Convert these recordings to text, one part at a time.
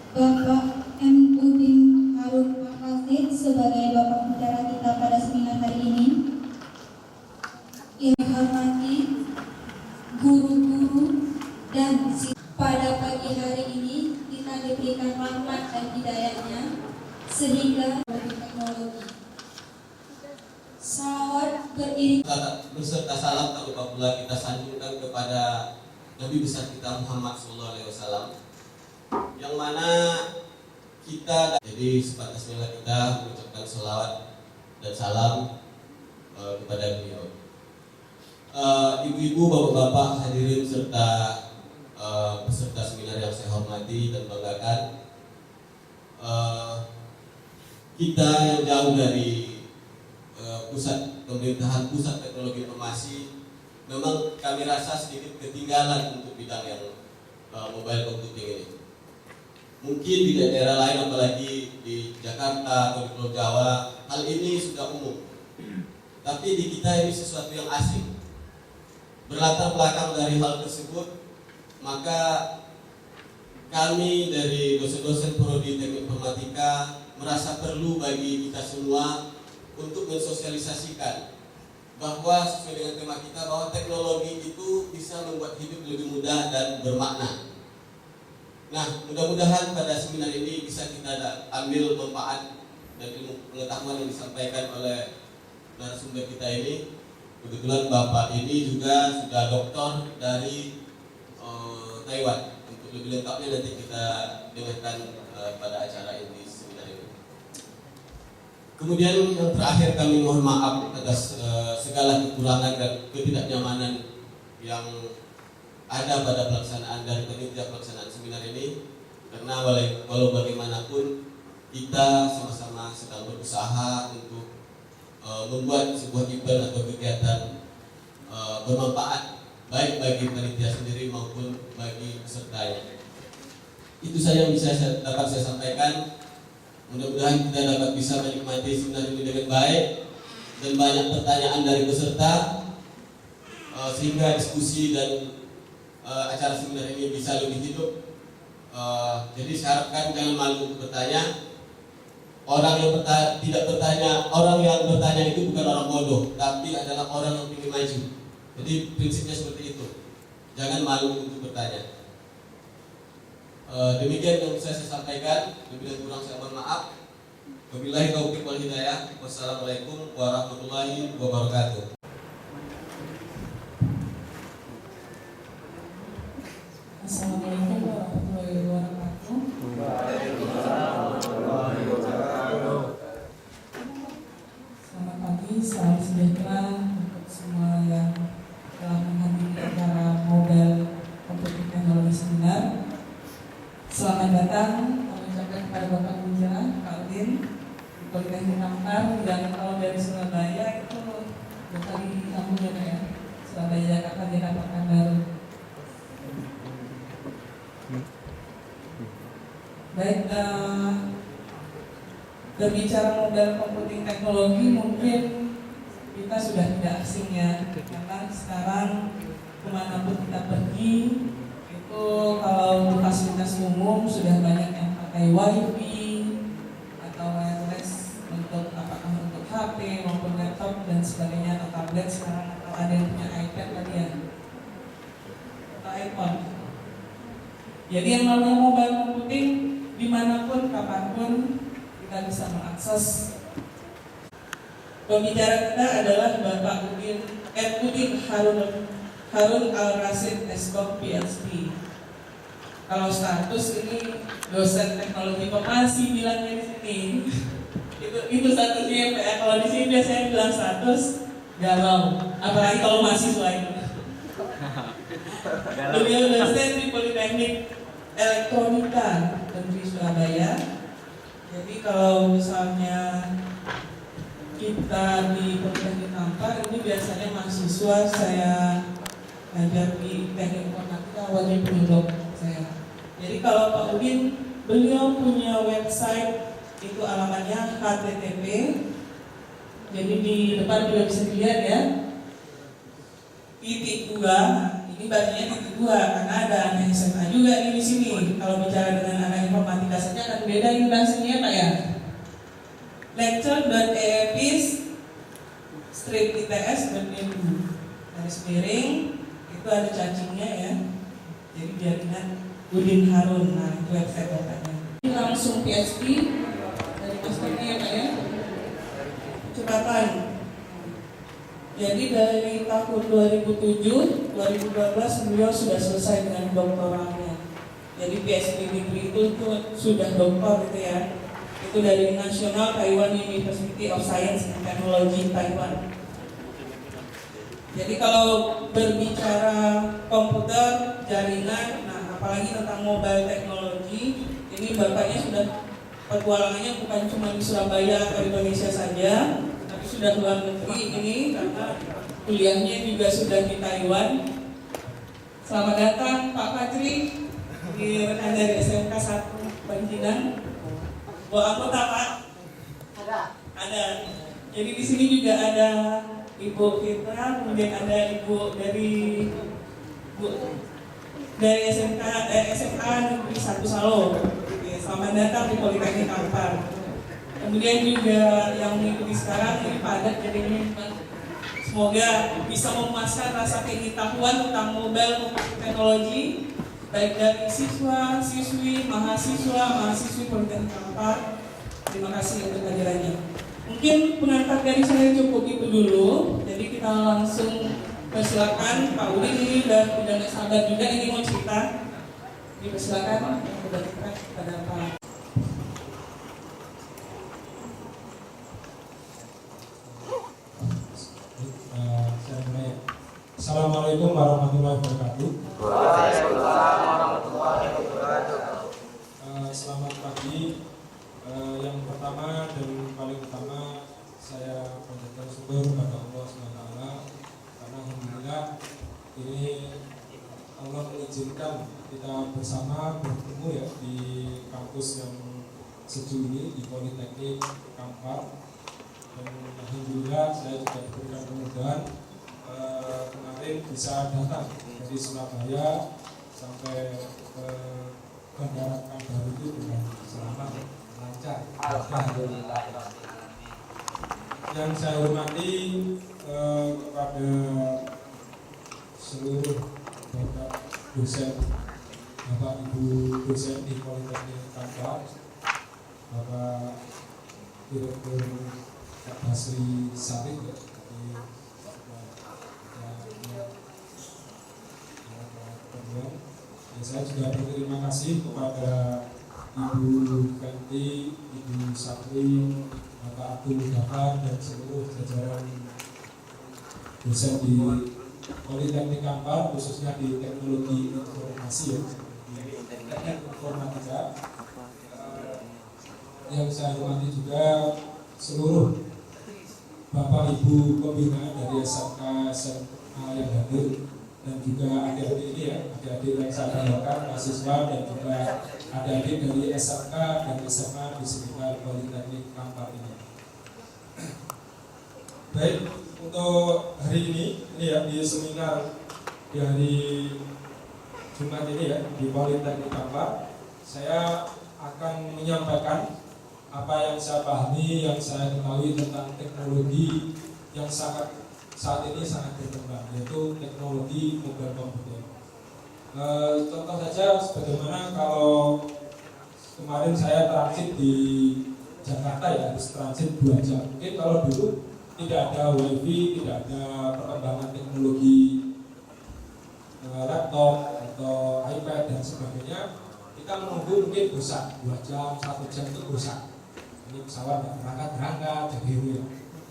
Bapak M. Udin Harun Al-Hafidh sebagai Bapak Bicara kita pada seminar hari ini. Yang dihormati guru-guru dan pada pagi hari ini kita diberikan rahmat dan hidayahnya sehingga teknologi. Salawat beriring beserta salam tak lupa pula kita sanjungkan kepada Nabi besar kita Muhammad SAW, yang mana kita jadi sebatasnya kita mengucapkan salawat dan salam kepada beliau. Ibu-ibu, bapak-bapak, hadirin serta peserta seminar yang saya hormati dan banggakan, kita yang jauh dari pusat pemerintahan, pusat teknologi informasi, memang kami rasa sedikit ketinggalan untuk bidang yang mobile computing ini. Mungkin di daerah lain, apalagi di Jakarta atau di Pulau Jawa, hal ini sudah umum. Tapi di kita ini sesuatu yang asing. Berlatar belakang dari hal tersebut, maka kami dari dosen-dosen prodi teknik informatika merasa perlu bagi kita semua untuk mensosialisasikan bahwa sesuai dengan tema kita, bahwa teknologi itu bisa membuat hidup lebih mudah dan bermakna. Nah, mudah-mudahan pada seminar ini bisa kita ambil manfaat dan ilmu pengetahuan yang disampaikan oleh narasumber kita ini. Kebetulan Bapak ini juga sudah doktor dari Taiwan. Untuk lebih lengkapnya nanti kita dengarkan pada acara ini, seminar ini. Kemudian yang terakhir, kami mohon maaf atas segala kekurangan dan ketidaknyamanan yang ada pada pelaksanaan dan panitia pelaksanaan seminar ini, karena walau bagaimanapun kita sama-sama sedang berusaha untuk membuat sebuah event atau kegiatan bermanfaat baik bagi panitia sendiri maupun bagi pesertanya. Itu saja yang dapat saya sampaikan. Mudah-mudahan kita dapat bisa menikmati seminar ini dengan baik dan banyak pertanyaan dari peserta, sehingga diskusi dan acara seminar ini bisa lebih hidup. Jadi saya harapkan jangan malu untuk bertanya. Orang yang tidak bertanya, orang yang bertanya itu bukan orang bodoh, tapi adalah orang yang ingin maju. Jadi prinsipnya seperti itu. Jangan malu untuk bertanya. Demikian yang bisa saya sampaikan. Lebih dan kurang saya mohon maaf. Wabillahi taufiq wal hidayah. Wassalamualaikum warahmatullahi wabarakatuh. Assalamualaikum warahmatullahi wabarakatuh. Selamat pagi, salam sejahtera untuk semua yang telah menghadiri acara Mobile Computing Technology Seminar. Selamat datang, kami ucapkan kepada Bapak Bicara, Pak Udin, Politeknik Ampar, yang kalau dari Surabaya itu bukan di kampungnya ya, Surabaya, Jakarta, Jakarta Pekanbaru. Baik, berbicara mobile computing teknologi mungkin kita sudah tidak asing ya, karena sekarang kemanapun kita pergi itu kalau untuk fasilitas umum sudah banyak yang pakai wifi atau wireless, untuk apakah untuk HP maupun laptop dan sebagainya, atau tablet sekarang, atau ada yang punya iPad tadi ya, atau iPhone. Jadi yang namanya mobile computing dimanapun, kapanpun kita bisa mengakses. Pembicara kita adalah Bapak Udin Harun Al-Rasyid S.Doc PhD. Kalau status ini dosen teknologi informasi bilangnya di sini. itu statusnya ya. Kalau di sini biasanya bilang status galau, apalagi kalau mahasiswa itu. Beliau dosen di Politeknik Elektronika Negeri Surabaya. Jadi kalau misalnya kita di Politeknik Ampar ini biasanya mahasiswa saya ngajar di teknik informatika wajib penyuluh saya. Jadi kalau Pak Udin, beliau punya website, itu alamatnya http. Jadi di depan juga bisa dilihat ya, _2. Ini bacanya _2 karena ada anak SMA juga di sini. Kalau bicara dengan anak informatika bahasanya akan beda ini bahasanya Pak ya. lecture.eapis/its.edu garis miring itu ada cacingnya ya. Jadi jaringan Udin Harun. Nah itu website datanya. Ini langsung PhD dari masternya ya Pak ya. Kecepatan. Jadi dari tahun 2007, 2012 beliau sudah selesai dengan doktoralnya. Jadi PhD degree itu sudah doktor gitu ya. Itu dari National Taiwan University of Science and Technology Taiwan. Jadi kalau berbicara komputer, jaringan, nah apalagi tentang mobile technology, ini bapaknya sudah petualangannya bukan cuma di Surabaya atau Indonesia saja, tapi sudah luar negeri ini karena kuliahnya juga sudah di Taiwan. Selamat datang Pak Patri, di rekan dari SMK 1 Panjinan. Bawa anggota Pak? Ada. Jadi di sini juga ada Ibu Fitra, kemudian ada Ibu dari SMA Negeri 1 Salo. Selamat datang di Politeknik Kampar. Kemudian juga yang mengikuti sekarang ini padat, jadi ini semoga bisa memuaskan rasa keingin-tahuan tentang mobile teknologi baik dari siswa, siswi, mahasiswi Politeknik Kampar. Terima kasih untuk kehadirannya. Mungkin pengantar dari saya cukup itu dulu. Jadi kita langsung persilakan Pak Udin ini dan udah gak sabar juga ini mau cerita. Dipersilakan kepada kita kepada Pak. Assalamualaikum warahmatullahi wabarakatuh. Waalaikumsalam warahmatullahi wabarakatuh. Selamat pagi. Yang pertama dan paling utama saya panjatkan syukur kepada Allah SWT karena alhamdulillah ini Allah mengizinkan kita bersama bertemu ya di kampus yang sejuk ini di Politeknik Kampar, dan alhamdulillah saya juga diberikan kemudahan kemarin bisa datang dari Surabaya sampai ke Bandara Kampar itu dengan selamat lancar. Alhamdulillah. Yang saya hormati kepada seluruh bapak dosen, bapak ibu dosen di Politeknik Kampar, bapak Direktur Pak Basri Sarif, saya juga berterima kasih kepada Ibu Kanti, Ibu Sapri, Bapak Abdul Ghafar dan seluruh jajaran dosen di Politeknik Kampar, khususnya di teknologi informasi ya, di teknik informatika. Yang saya hormati juga seluruh Bapak Ibu pembina dari SMK SMA yang hadir, dan juga adik-adik ini ya, adik-adik yang saya banggakan, mahasiswa dan juga adik-adik dari SMK dan SMA di sekitar Politeknik Kampar ini. Baik, untuk hari ini ya, di seminar di hari Jumat ini ya di Politeknik Kampar, saya akan menyampaikan apa yang saya pahami, yang saya ketahui tentang teknologi yang saat ini sangat berkembang, yaitu teknologi mobile computing. Contoh saja, sebagaimana kalau kemarin saya transit di Jakarta ya, harus transit 2 jam. Mungkin kalau dulu tidak ada wifi, tidak ada perkembangan teknologi laptop atau iPad dan sebagainya, kita menunggu mungkin bosan 2 jam, 1 jam itu bosan. Ini pesawat nggak berangkat, jadi ya.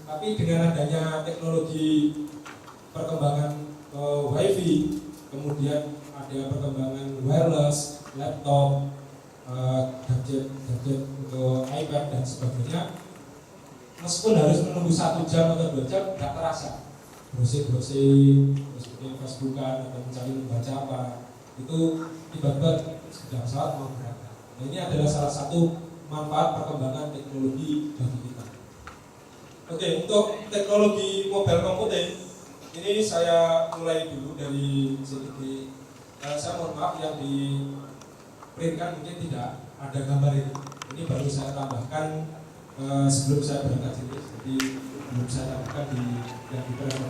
Tapi dengan adanya teknologi perkembangan wifi, kemudian ada perkembangan wireless, laptop, gadget untuk iPad dan sebagainya, meskipun harus menunggu 1 jam atau 2 jam, tidak terasa. Browsing, terus bikin Facebookan atau mencari membaca apa, itu tiba-tiba sudah pesawat mau berangkat. Nah, ini adalah salah satu manfaat perkembangan teknologi bagi kita. Oke, untuk teknologi mobile computing ini saya mulai dulu dari segi saya mohon maaf yang di print kan mungkin tidak ada gambar ini. Ini baru saya tambahkan sebelum saya berangkat sini, jadi belum saya tambahkan di yang di print.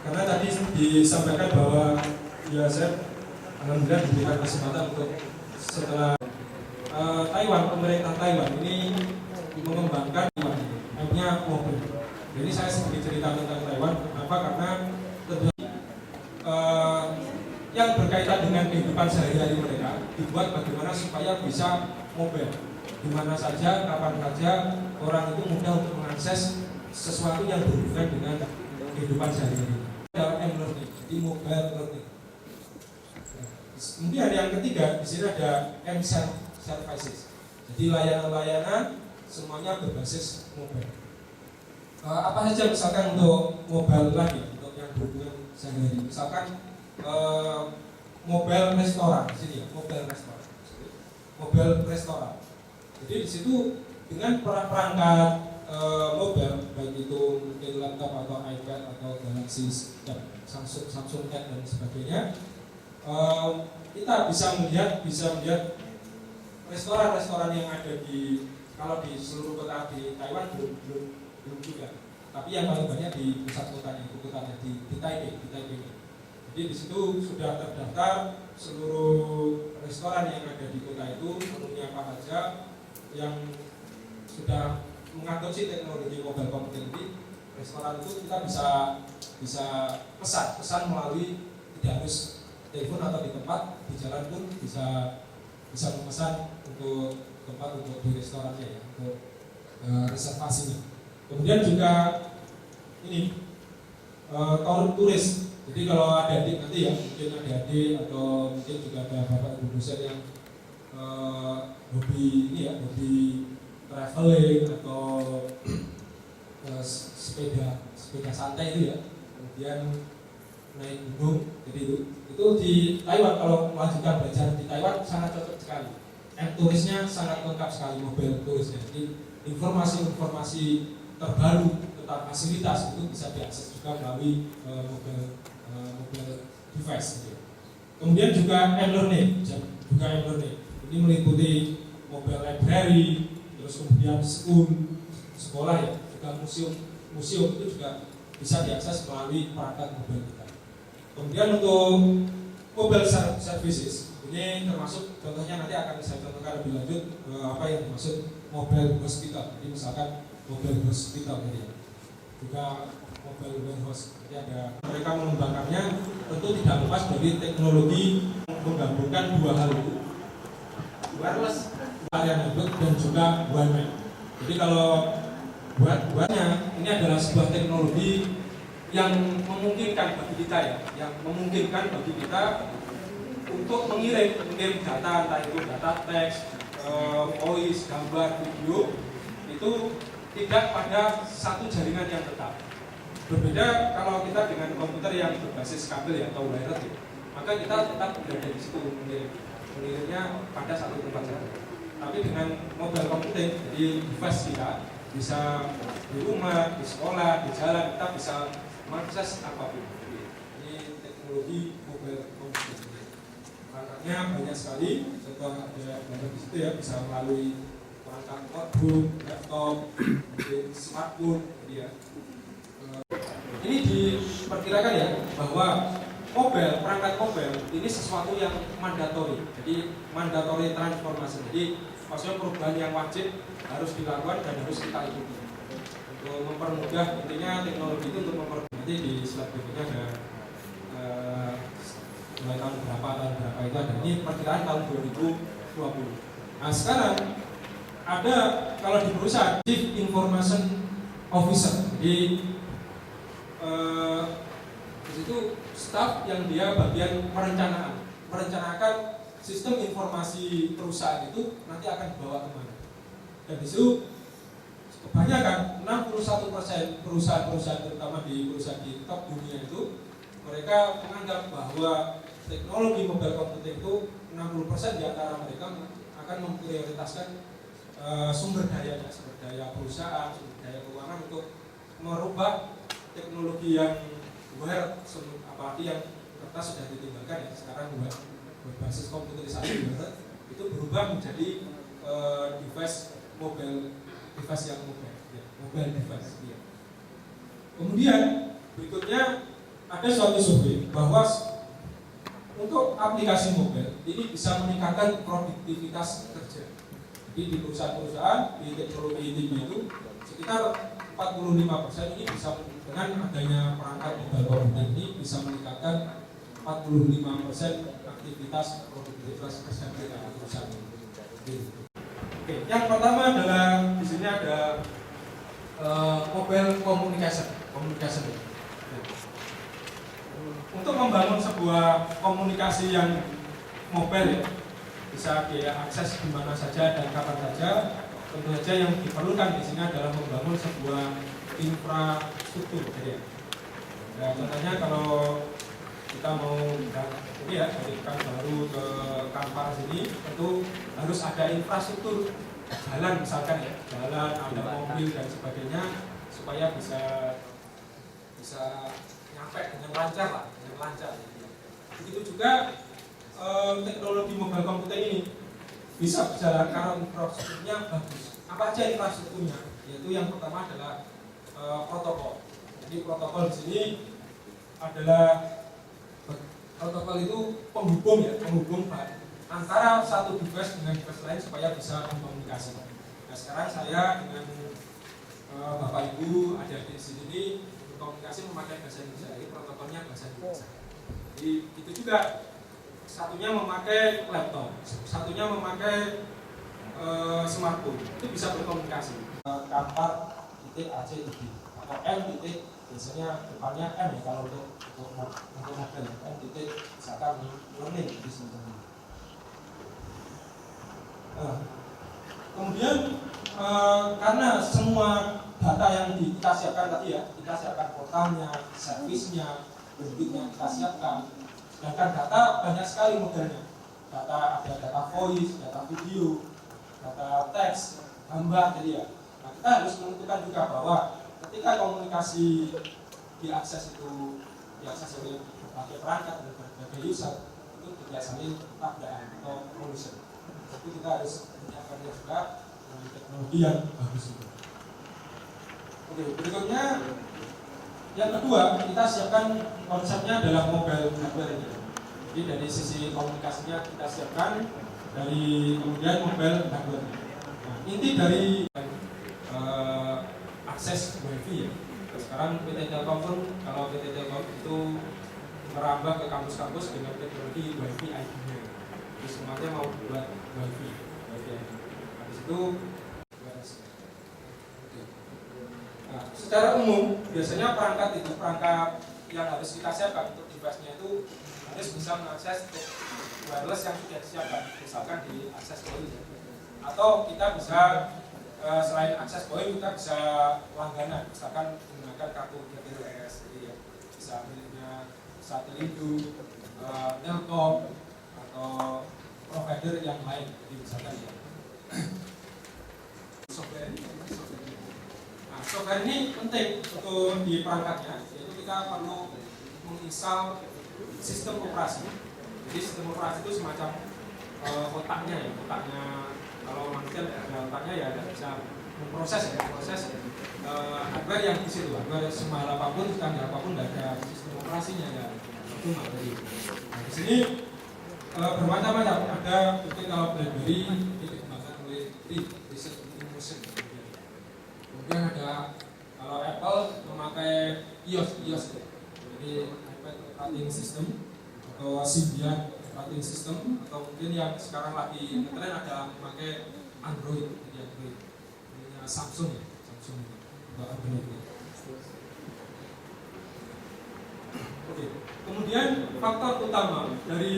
Karena tadi disampaikan bahwa ya saya alhamdulillah diberikan kesempatan untuk setelah Taiwan, pemerintah Taiwan ini mengembangkan app-nya mobil. Jadi saya sedikit cerita tentang Taiwan. Kenapa? Karena tentunya yang berkaitan dengan kehidupan sehari-hari mereka dibuat bagaimana supaya bisa mobile. Di mana saja, kapan saja orang itu mudah untuk mengakses sesuatu yang berhubungan dengan kehidupan sehari-hari. Ada M-learning, jadi mobile learning. Kemudian yang ketiga, di sini ada M-services. Jadi layanan-layanan semuanya berbasis mobile. Apa saja misalkan untuk mobile lagi, untuk yang berhubungan sehari-hari. Misalkan mobile restoran di sini ya, mobile restoran. Jadi di situ dengan perangkat mobile, baik itu mungkin laptop atau iPad atau Galaxy dan Samsung Tab dan sebagainya, kita bisa melihat restoran-restoran yang ada di, kalau di seluruh kota di Taiwan belum juga, tapi yang paling banyak di pusat kotanya, ibu kotanya di Taipei. Jadi di situ sudah terdaftar seluruh restoran yang ada di kota itu, menunya apa saja yang sudah mengadopsi teknologi mobile computing ini. Restoran itu kita bisa pesan melalui, tidak harus telepon atau di tempat, di jalan pun bisa memesan untuk tempat untuk di restorannya ya, untuk reservasinya. Kemudian juga ini tour turis. Jadi kalau ada adik nanti ya, mungkin ada adik atau mungkin juga ada bapak ibu dosen yang hobi ini ya, hobi traveling atau sepeda santai itu ya, kemudian naik gunung. Jadi itu di Taiwan, kalau melanjutkan belajar di Taiwan sangat cocok sekali. Turisnya sangat lengkap sekali, mobile turisnya. Jadi informasi-informasi terbaru tentang fasilitas itu bisa diakses juga melalui mobile device. Gitu. Kemudian juga M-learning, ini meliputi mobile library, terus kemudian sekolah ya, juga museum itu juga bisa diakses melalui perangkat mobile kita. Kemudian untuk mobile services ini termasuk, contohnya nanti akan saya contohkan lebih lanjut apa yang dimaksud mobile hospital. Jadi misalkan mobile hospital ini juga mobile warehouse. Jadi ada mereka mengembangkannya, tentu tidak lepas dari teknologi menggabungkan dua hal itu, wireless area network dan juga WiMAX. Jadi kalau buatnya ini adalah sebuah teknologi yang memungkinkan bagi kita ya, yang memungkinkan bagi kita untuk mengirim data, entah itu data teks, voice, gambar, video, itu tidak pada satu jaringan yang tetap. Berbeda kalau kita dengan komputer yang berbasis kabel ya, atau wireless ya, maka kita tetap berada di situ mengirimnya pada satu tempat saja. Tapi dengan mobile computing, jadi device kita bisa di rumah, di sekolah, di jalan, kita bisa mengakses apapun. Ini teknologi mobile computing. Perangkatnya banyak sekali, contoh ada gambar di situ ya, bisa melalui perangkat notebook, laptop, smartphone, jadi ya. Ini diperkirakan ya bahwa perangkat mobile ini sesuatu yang mandatori. Jadi mandatori transformasi. Jadi maksudnya perubahan yang wajib harus dilakukan dan harus kita ikuti. Untuk mempermudah, intinya teknologi itu untuk mempermudah. Nanti di slide berikutnya ada mulai tahun berapa itu ada. Ini perkiraan tahun 2020. Nah sekarang ada, kalau di perusahaan Chief Information Officer. Jadi di situ staf yang dia bagian merencanakan sistem informasi perusahaan itu nanti akan dibawa kemana. Dan di situ kebanyakan 61% perusahaan-perusahaan, terutama di perusahaan di top dunia itu, mereka menganggap bahwa teknologi mobile computing itu 60% di antara mereka akan memprioritaskan sumber daya perusahaan, sumber daya keuangan untuk merubah teknologi yang web, apalagi yang kertas sudah ditinggalkan ya, sekarang web. berbasis komputerisasi itu berubah menjadi device yang mobile device. Ya. Kemudian berikutnya ada suatu survei bahwa untuk aplikasi mobile ini bisa meningkatkan produktivitas kerja. Jadi di perusahaan-perusahaan di teknologi tinggi itu sekitar 45% ini bisa dengan adanya perangkat mobile komputer ini bisa meningkatkan 45% aktivitas produktivitas kerja di perusahaan ini. Oke, yang pertama adalah di sini ada mobile communication. Untuk membangun sebuah komunikasi yang mobile ya, bisa diakses di mana saja dan kapan saja. Tentu saja yang diperlukan di sini adalah membangun sebuah infrastruktur. Ya. Nah, contohnya kalau kita mau ini ya dari baru ke Kampar sini, tentu harus ada infrastruktur jalan misalkan ya, jalan, ada mobil dan sebagainya supaya bisa nyampe dengan lancar lah, dengan lancar. Begitu juga teknologi mobile komputer ini bisa berjalan karena infrastrukturnya bagus. Apa aja infrastrukturnya? Yaitu yang pertama adalah protokol. Jadi protokol di sini adalah protokol itu penghubung antara satu device dengan device lain supaya bisa berkomunikasi. Nah sekarang saya dengan Bapak Ibu adik-adik di sini berkomunikasi memakai bahasa Indonesia. Jadi protokolnya bahasa Indonesia. Jadi itu juga satunya memakai laptop, satunya memakai smartphone, itu bisa berkomunikasi. Kampar.ac atau M titik biasanya depannya M ya kalau untuk mobile M titik misalkan learning di sini. Kemudian karena semua data yang kita siapkan tadi ya, kita siapkan portalnya, servisnya, bentuknya kita siapkan. Sedangkan data banyak sekali modelnya. Ada data voice, data video, data teks, gambar, jadi ya. Nah, kita harus menentukan juga bahwa ketika komunikasi diakses oleh berbagai perangkat dan berbagai user itu tidak saling tabrakan atau collision. Jadi kita harus menyiapkannya juga dengan teknologi yang bagus itu. Oke, berikutnya yang kedua kita siapkan konsepnya adalah mobile hardware ini. Jadi dari sisi komunikasinya kita siapkan dari kemudian mobile hardware. Nah, inti dari akses WiFi ya. Sekarang PT Telkom pun kalau PT Telkom itu merambah ke kampus-kampus dengan teknologi WiFi ID-nya. Jadi semuanya mau buat WiFi ID. Habis itu nah, secara umum biasanya perangkat yang harus kita siapkan untuk device-nya itu harus bisa mengakses wireless yang sudah disiapkan, misalkan di akses point. Atau kita bisa selain akses point kita bisa langganan, misalkan menggunakan kartu GPRS, jadi ya, bisa miliknya Satelindo, Telkom atau provider yang lain, jadi misalkan ya. Software ini penting untuk di perangkatnya, yaitu kita perlu menginstal sistem operasi. Jadi sistem operasi itu semacam otaknya kalau manusia ada otaknya ya ada bisa memproses hardware yang di situ, hardware semahal apapun, standar apapun, tidak ada sistem operasinya ya itu materi. Nah di sini bermacam-macam, ada mungkin kalau BlackBerry ini dikembangkan oleh Research Innovation. Kemudian ada kalau Apple memakai iOS, jadi iPad operating system atau Symbian operating system, atau mungkin yang sekarang lagi ngetren ada memakai Android, jadi Android. Ini Samsung atau Android. Oke. Kemudian faktor utama dari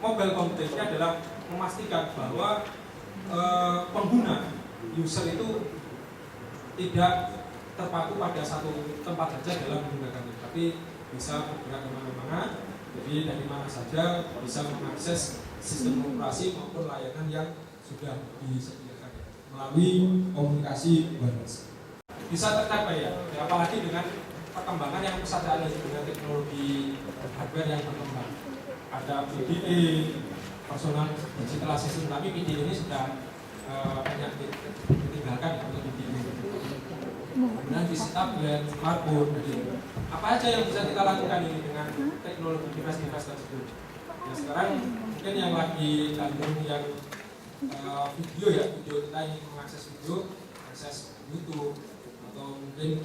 mobile computer ini adalah memastikan bahwa pengguna user itu tidak terpaku pada satu tempat saja dalam menggunakannya, tapi bisa bergerak kemana-mana, jadi dari mana saja bisa mengakses sistem operasi maupun layanan yang sudah disediakan melalui komunikasi wireless. Bisa tercapai ya, apalagi dengan perkembangan yang pesat dengan teknologi hardware yang berkembang. ada PDA, personal digital assistant, tapi PDA ini sudah banyak ditinggalkan untuk PDA. Kemudian visi tablet, smartphone, gitu. Apa aja yang bisa kita lakukan ini dengan teknologi device-device tersebut? Ya sekarang mungkin yang lagi gandrung yang video ya, video kita ingin mengakses video, akses YouTube atau mungkin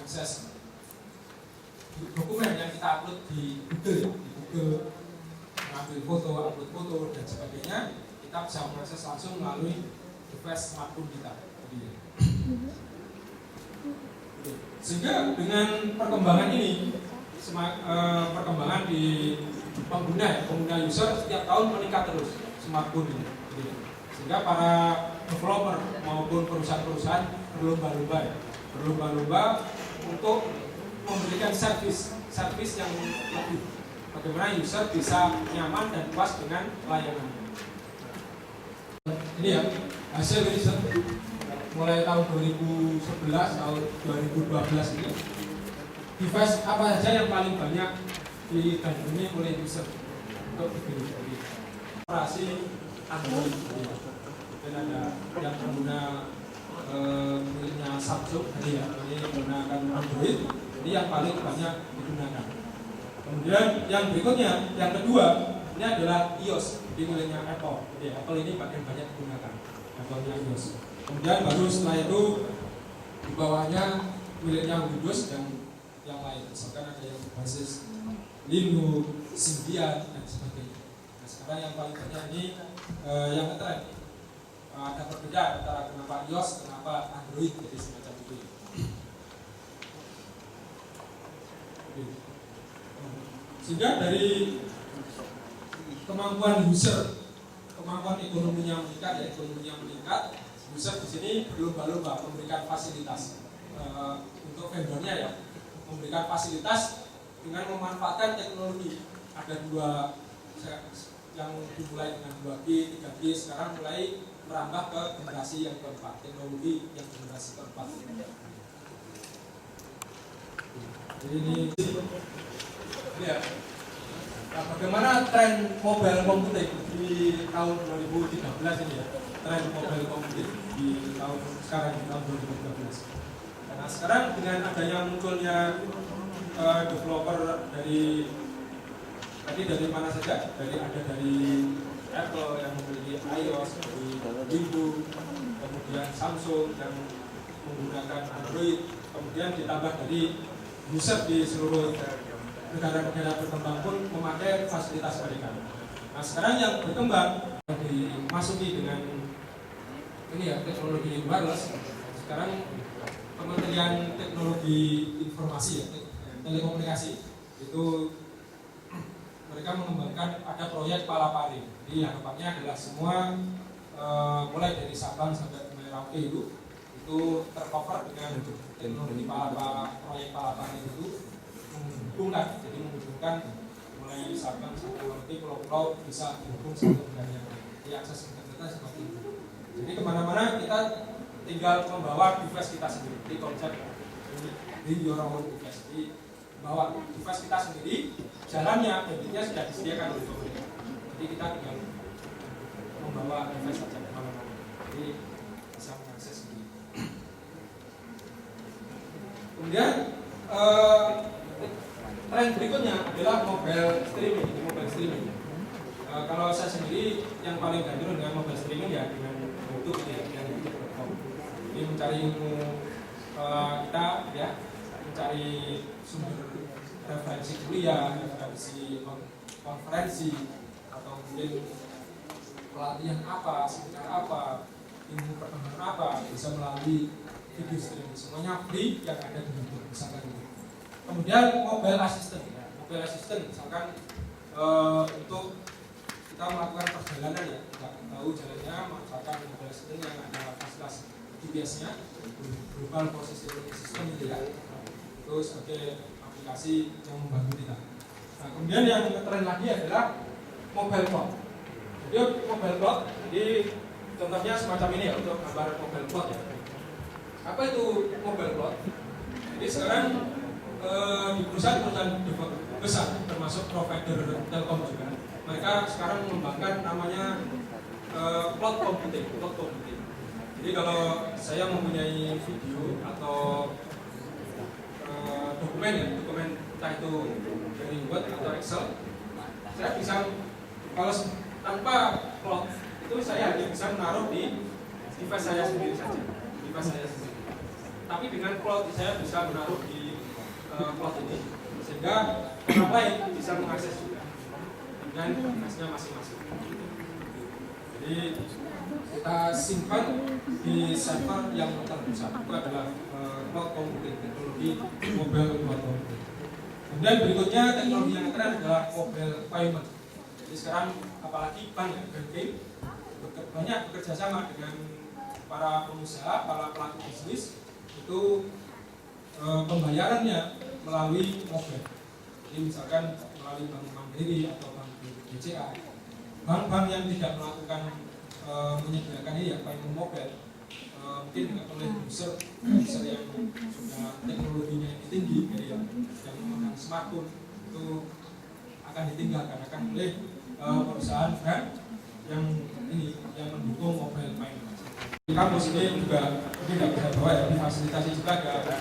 akses dokumen yang kita upload di Google ya, di Google mengambil foto, upload foto dan sebagainya, kita bisa mengakses langsung melalui device smartphone kita. Sehingga dengan perkembangan ini, perkembangan di pengguna user setiap tahun meningkat terus smartphone ini. Sehingga para developer maupun perusahaan-perusahaan berlomba-lomba untuk memberikan servis yang lebih, bagaimana user bisa nyaman dan puas dengan layanan. Ini ya hasil riset mulai tahun 2011 tahun 2012 ini, device apa saja yang paling banyak digandrungi oleh user untuk dibeli. Operasi Android, dan ada yang pengguna miliknya Samsung, jadi ya ini menggunakan Android, ini yang paling banyak digunakan. Kemudian yang berikutnya, yang kedua, ini adalah iOS, di miliknya Apple. Jadi Apple ini paling banyak digunakan, Apple-nya iOS. Kemudian baru setelah itu di bawahnya miliknya Windows dan yang lain, misalkan ada yang berbasis Linux, Symbian dan sebagainya. Nah sekarang yang paling banyak ini yang ngetren. Ada perbedaan antara kenapa iOS, kenapa Android, jadi semacam itu. Sehingga dari kemampuan user, kemampuan ekonominya meningkat, user di sini berlomba-lomba memberikan fasilitas untuk vendornya ya, memberikan fasilitas dengan memanfaatkan teknologi. Ada dua yang dimulai dengan 2G, 3G, sekarang mulai merambah ke generasi yang keempat, teknologi yang generasi keempat. Jadi ini ya. Nah, bagaimana tren mobile computing di tahun 2013 ini ya? Tren mobile computing di tahun sekarang, di tahun 2013. Nah sekarang dengan adanya munculnya developer dari mana saja, dari Apple yang memiliki iOS, dari Windows, kemudian Samsung yang menggunakan Android, kemudian ditambah dari user di seluruh negara-negara berkembang pun memakai fasilitas mereka. Nah sekarang yang berkembang dimasuki dengan ini ya, teknologi wireless. Sekarang Kementerian Teknologi Informasi ya, Telekomunikasi itu mereka mengembangkan ada proyek Palapari. Jadi harapannya adalah semua mulai dari Sabang sampai Merauke itu tercover dengan teknologi proyek Palapari itu menghubungkan, jadi menghubungkan mulai Sabang sampai Merauke, pulau-pulau bisa dihubung satu dengan yang lain. Jadi akses internetnya seperti itu. Jadi kemana-mana kita tinggal membawa device kita sendiri. Jadi konsep di your own device. Jadi bawa device kita sendiri, jalannya, bandwidthnya sudah disediakan oleh pemerintah. Jadi kita tinggal membawa device saja kemana-mana. Jadi bisa mengakses sendiri. Kemudian tren berikutnya adalah mobile streaming. Kalau saya sendiri yang paling gandrung dengan mobile streaming ya dengan YouTube ya, dengan YouTube.com. Jadi mencari ilmu kita ya, mencari sumber referensi kuliah, referensi konferensi atau mungkin pelatihan apa, seminar apa, ilmu perkembangan apa bisa melalui video streaming. Semuanya free yang ada di YouTube misalkan itu. Kemudian mobile assistant misalkan untuk kita melakukan perjalanan ya, nggak tahu jalannya, misalkan mobile assistant yang ada fasilitas GPS-nya, global positioning system gitu ya. Itu sebagai aplikasi yang membantu kita. Nah, kemudian yang keren lagi adalah mobile cloud. Jadi mobile cloud, jadi contohnya semacam ini ya untuk gambar mobile cloud ya. Apa itu mobile cloud? Jadi sekarang di perusahaan besar, termasuk provider Telkom juga. Mereka sekarang mengembangkan namanya cloud computing. Jadi kalau saya mempunyai video atau dokumen entah itu dari Word atau Excel, saya bisa kalau tanpa cloud itu saya hanya bisa menaruh di device saya sendiri saja, Tapi dengan cloud saya bisa menaruh di cloud ini, sehingga orang lain bisa mengakses juga dengan device-nya masing-masing. Jadi kita simpan di server yang terpusat, itu adalah cloud computing, teknologi mobile cloud computing. Kemudian berikutnya teknologi yang keren adalah mobile payment. Jadi sekarang apalagi bank ya, banking banyak bekerja sama dengan para pengusaha, para pelaku bisnis itu pembayarannya melalui mobile. Jadi misalkan melalui Bank Mandiri atau Bank BCA, bank-bank yang tidak melakukan menyediakan ini ya payment mobile, mungkin nggak oleh user yang sudah teknologinya yang tinggi, yang menggunakan smartphone itu akan ditinggalkan, akan oleh perusahaan bank yang mendukung mobile payment. Di kampus ini juga tidak bisa bawa ya, difasilitasi juga ada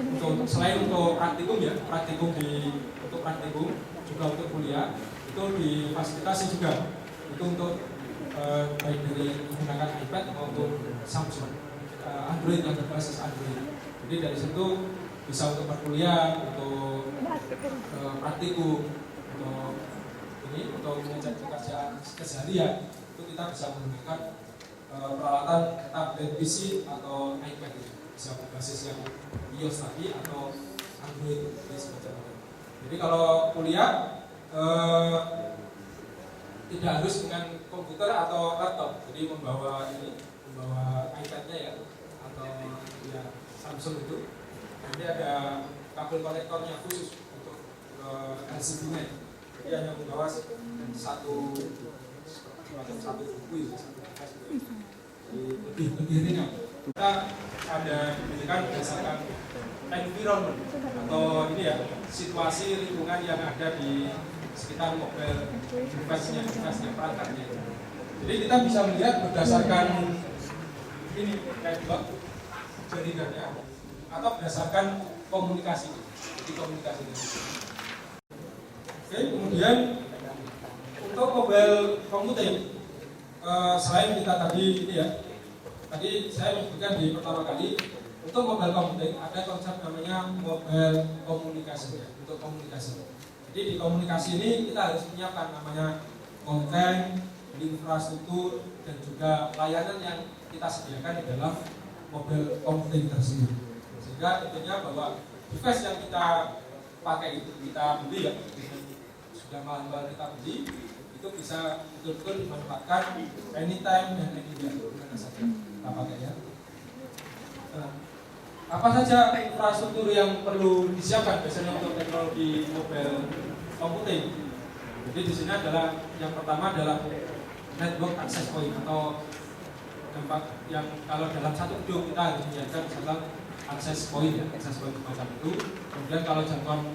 untuk selain untuk praktikum ya, untuk praktikum juga untuk kuliah itu difasilitasi juga itu untuk baik dari menggunakan iPad maupun Samsung Android yang berbasis Android. Jadi dari situ bisa untuk berkuliah, untuk praktikum, untuk mengecek pekerjaan keseharian itu kita bisa menggunakan peralatan tablet PC atau iPad itu bisa berbasis yang iOS tadi atau Android semacam itu. Jadi kalau kuliah tidak harus dengan komputer atau laptop, jadi membawa iPad-nya ya atau ya Samsung itu. Nanti ada kabel konektornya khusus untuk LCD-nya. Jadi hanya membawa satu buku itu, lebih ringan. Kita ada diberikan berdasarkan environment atau ini ya situasi lingkungan yang ada di sekitar mobile device-nya, perangkatnya. Jadi kita bisa melihat berdasarkan ini network jaringannya atau berdasarkan komunikasi. Oke, kemudian untuk mobile computing selain kita tadi ini ya, tadi saya menyebutkan di pertama kali untuk mobile computing ada konsep namanya mobile komunikasi ya, untuk komunikasi. Jadi di komunikasi ini kita harus menyiapkan namanya konten, infrastruktur dan juga layanan yang kita sediakan di dalam mobile computing tersebut. Sehingga intinya bahwa device yang kita pakai itu kita beli ya, sudah mahal kita beli itu bisa betul-betul dimanfaatkan anytime dan anywhere dimana saja kita pakai ya. Nah, apa saja infrastruktur yang perlu disiapkan biasanya untuk teknologi mobile computing? Jadi di sini adalah yang pertama adalah network access point atau tempat yang kalau dalam satu gedung kita harus menyediakan misalkan access point macam itu. Kemudian kalau jangkauan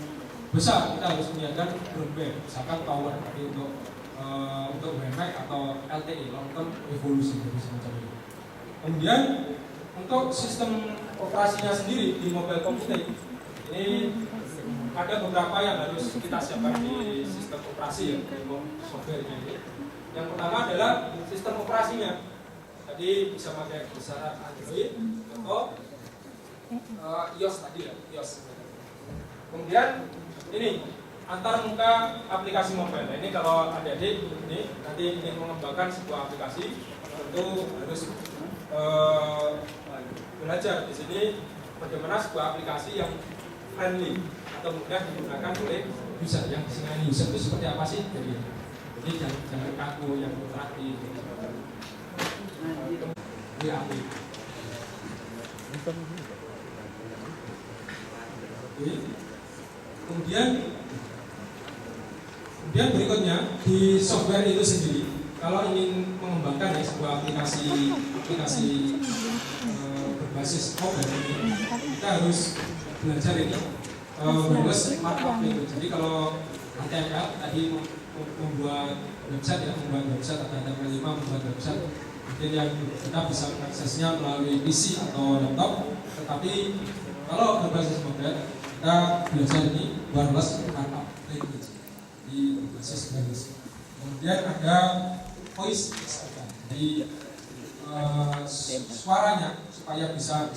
besar kita harus menyediakan broadband, misalkan tower tadi untuk WiMAX atau LTE long term evolution semacam itu. Kemudian untuk sistem operasinya sendiri di mobile computing ini ada beberapa yang harus kita siapkan di sistem operasi ya, di software-nya ini. Yang pertama adalah sistem operasinya. Tadi bisa pakai besaran Android atau iOS tadi ya, iOS. Kemudian ini antar muka aplikasi mobile. Nah, ini kalau adik-adik ini nanti ingin mengembangkan sebuah aplikasi, tentu harus belajar di sini bagaimana sebuah aplikasi yang friendly atau mudah digunakan oleh user. Yang disingani user itu seperti apa sih? Jadi jangan kaku, yang interaktif. Kemudian berikutnya di software itu sendiri, kalau ingin mengembangkan ya, sebuah aplikasi berbasis mobile ini, kita harus belajar ini wireless smart update. Jadi kalau HTML tadi membuat website atau HTML5 membuat website. Mungkin yang kita bisa mengaksesnya melalui PC atau laptop. Tetapi kalau berbasis mobile, kita belajar ini wireless markup language di berbasis English. Kemudian ada voice extraction. Jadi suaranya supaya bisa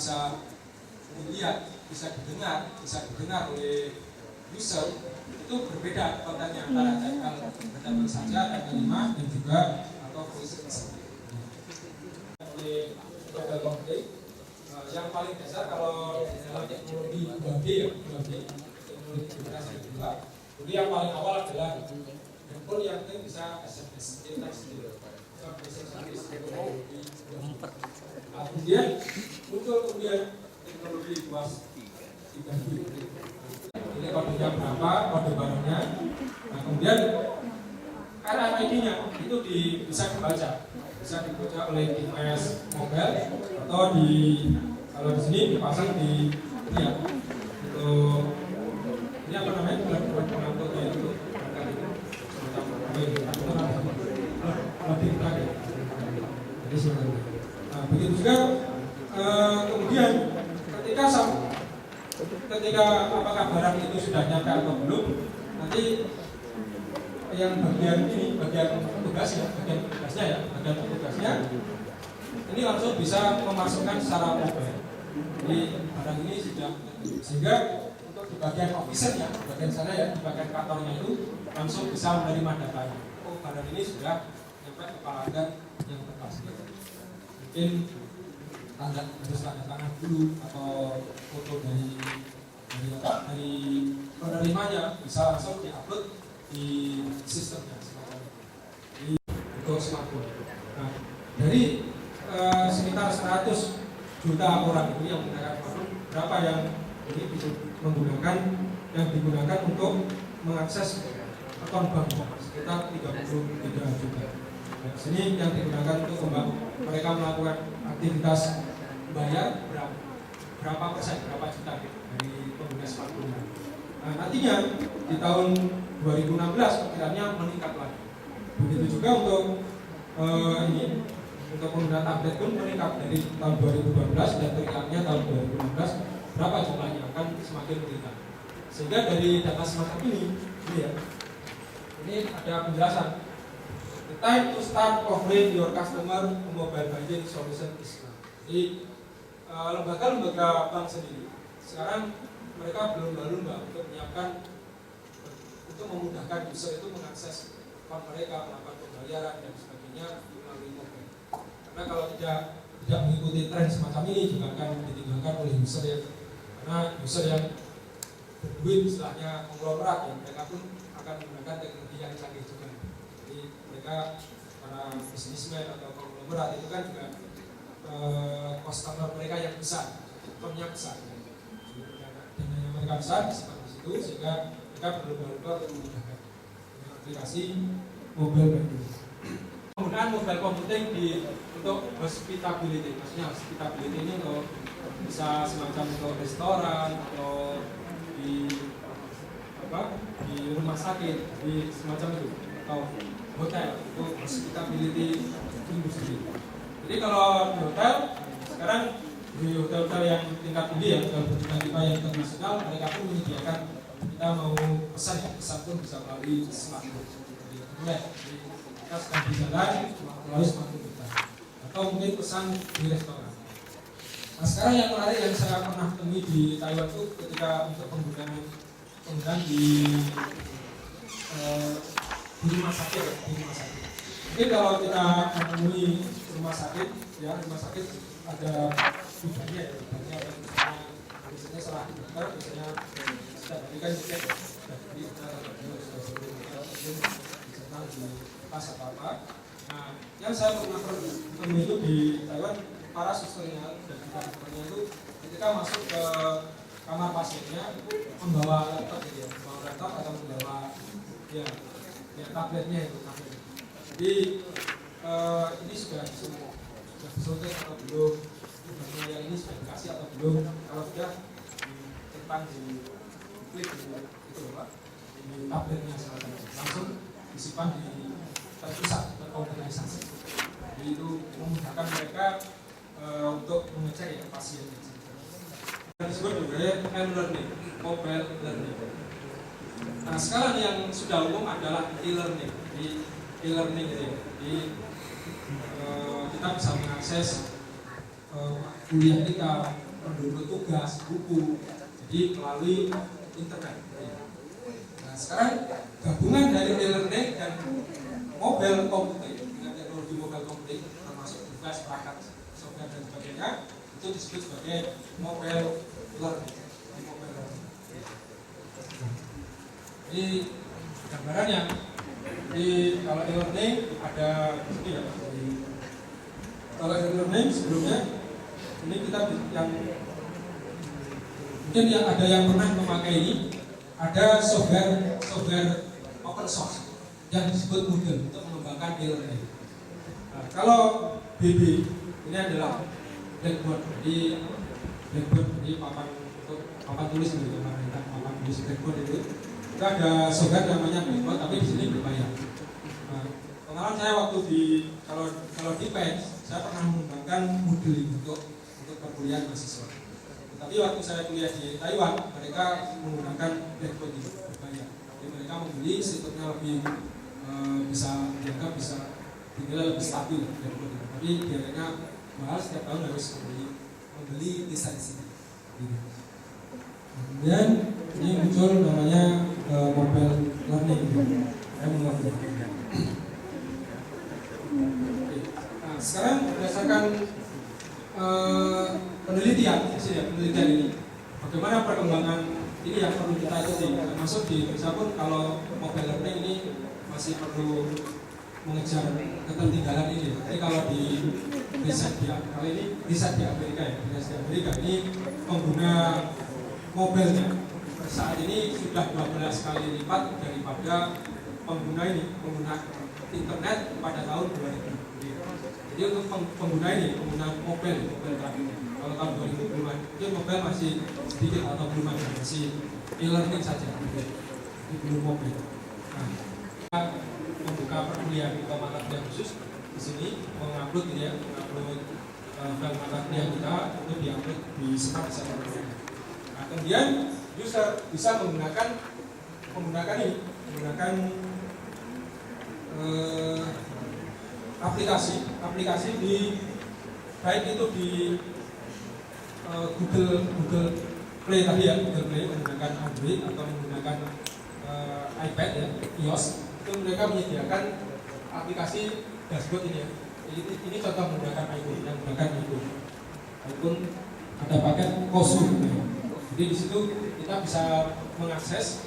dilihat, bisa didengar oleh user itu berbeda kontennya antara HTML saja, HTML5 dan juga atau voice extraction. Oleh mobile computing yang paling dasar kalau dalam teknologi 2D teknologi generasi kedua. Jadi yang paling awal adalah handphone yang bisa SMS, text kemudian muncul teknologi luas 3D. Ini kodenya berapa, kode barangnya. Nah, kemudian RFID-nya itu bisa dibaca oleh device mobile atau kalau di sini dipasang di ini ya. Ini apa namanya? Pengamputnya itu. Nah, begitu juga kemudian ketika apakah barang itu sudah nyampe atau belum, nanti yang bagian petugasnya ini langsung bisa memasukkan secara mobile. Jadi barang ini sudah, sehingga untuk di bagian officernya, bagian sana ya, di bagian kantornya itu langsung bisa menerima datanya. Oh, barang ini sudah nyampe ke pelanggan yang tepat. Mungkin harus tanda tangan dulu atau foto dari penerimanya bisa langsung diupload di sistemnya untuk smartphone. Nah, dari sekitar 100 juta orang ini yang menggunakan smartphone, berapa yang digunakan untuk mengakses akun bank? Sekitar 33 juta. Nah, sini yang digunakan untuk mereka melakukan aktivitas bayar berapa persen, berapa juta dari pengguna smartphone. Nah, nantinya di tahun 2016 perkiraannya meningkat lagi. Begitu juga untuk untuk pengguna tablet pun meningkat dari tahun 2012 dan perkiraannya tahun 2016 berapa jumlahnya akan semakin meningkat. Sehingga dari data semacam ini ada penjelasan. The time to start offering your customer mobile banking solution is now. Jadi lembaga-lembaga bank sendiri sekarang mereka belum berlomba untuk menyiapkan, untuk memudahkan user itu mengakses akun mereka, melakukan pembayaran dan sebagainya melalui mobile. Karena kalau tidak mengikuti tren semacam ini juga akan ditinggalkan oleh user karena user yang berduit, istilahnya konglomerat, ya, mereka pun akan menggunakan teknologi yang canggih juga. Jadi mereka para bisnismen atau konglomerat itu kan juga customer mereka yang besar, akunnya besar. Dananya mereka besar disimpan di situ sehingga mereka berlomba-lomba untuk memudahkan dengan aplikasi mobile banking. Penggunaan mobile computing untuk hospitality, maksudnya hospitality ini untuk bisa semacam untuk restoran atau di rumah sakit, di semacam itu, atau hotel untuk hospitality industri. Jadi kalau di hotel sekarang di hotel-hotel yang tingkat tinggi ya, hotel bertingkat 5 yang internasional, mereka pun menyediakan kita mau pesan pun bisa melalui smartphone. Jadi kita sedang berjalan melalui smartphone kita, atau mungkin pesan di restoran. Nah, sekarang yang menarik yang saya pernah temui di Taiwan itu ketika untuk penggunaan di rumah sakit. Mungkin kalau kita menemui rumah sakit ada bidangnya biasanya salah dokter, biasanya setiap hari kan cek dari disertai di tas apa. Nah, yang saya pernah menemui itu di Taiwan, para susternya dan juga dokternya itu ketika masuk ke kamar pasiennya membawa laptop atau membawa tabletnya itu. Jadi ini sudah disuntik atau belum, yang ini sudah dikasih atau belum. Kalau sudah centang di klik itu Pak, di di tabletnya semacam itu. Langsung disimpan di terpusat terkomputerisasi. Jadi itu memudahkan mereka untuk mengecek ya pasien. Yang disebut sebagai m-learning, mobile learning. Nah, sekarang yang sudah umum adalah e-learning. Di e-learning ini, jadi kita bisa mengakses kuliah kita, mendownload tugas, buku, jadi melalui internet. Nah, sekarang gabungan dari e-learning dan mobile computing dengan teknologi mobile computing termasuk device, perangkat, software dan sebagainya itu disebut sebagai mobile learning. Jadi gambarannya di kalau e-learning ada di sini ya. Kalau e-learning sebelumnya ini kita yang mungkin yang ada yang pernah memakai ini ada software open source yang disebut Moodle untuk mengembangkan e-learning. Nah, kalau BB ini adalah blackboard, jadi blackboard jadi papan tulis gitu, papan tulis blackboard itu ada software namanya blackboard tapi di sini berbayar. Nah, pengalaman saya waktu kalau di PEN saya pernah mengembangkan Moodle untuk perkuliahan mahasiswa. Tapi waktu saya kuliah di Taiwan mereka menggunakan blackboard itu berbayar. Jadi mereka membeli situknya lebih bisa dianggap bisa dinilai lebih stabil blackboard itu. Tapi biayanya mahal, setiap tahun harus membeli lisensi. Kemudian ini muncul namanya mobile learning. Nah, sekarang berdasarkan penelitian ini, bagaimana perkembangan ini yang perlu kita ikuti. Termasuk di Indonesia pun kalau mobile learning ini masih perlu mengejar ketertinggalan ini. Tapi kalau di riset di Amerika ini pengguna mobilnya saat ini sudah 12 kali lipat daripada pengguna internet pada tahun 2000. Jadi untuk pengguna mobil terakhir, kalau tahun 2000 itu mobil masih sedikit atau belum ada, masih e-learning saja, belum mobil. Nah, membuka perkuliahan atau mata kuliah khusus di sini mengupload file mata kuliah kita untuk diupload di smart server. Nah, kemudian user bisa menggunakan aplikasi di baik itu di Google Play tadi ya, Google Play menggunakan Android atau menggunakan iPad ya, iOS, itu mereka menyediakan aplikasi dashboard ini ya. Ini contoh menggunakan iPhone, yang menggunakan iPhone ada paket Kosu. Jadi di situ kita bisa mengakses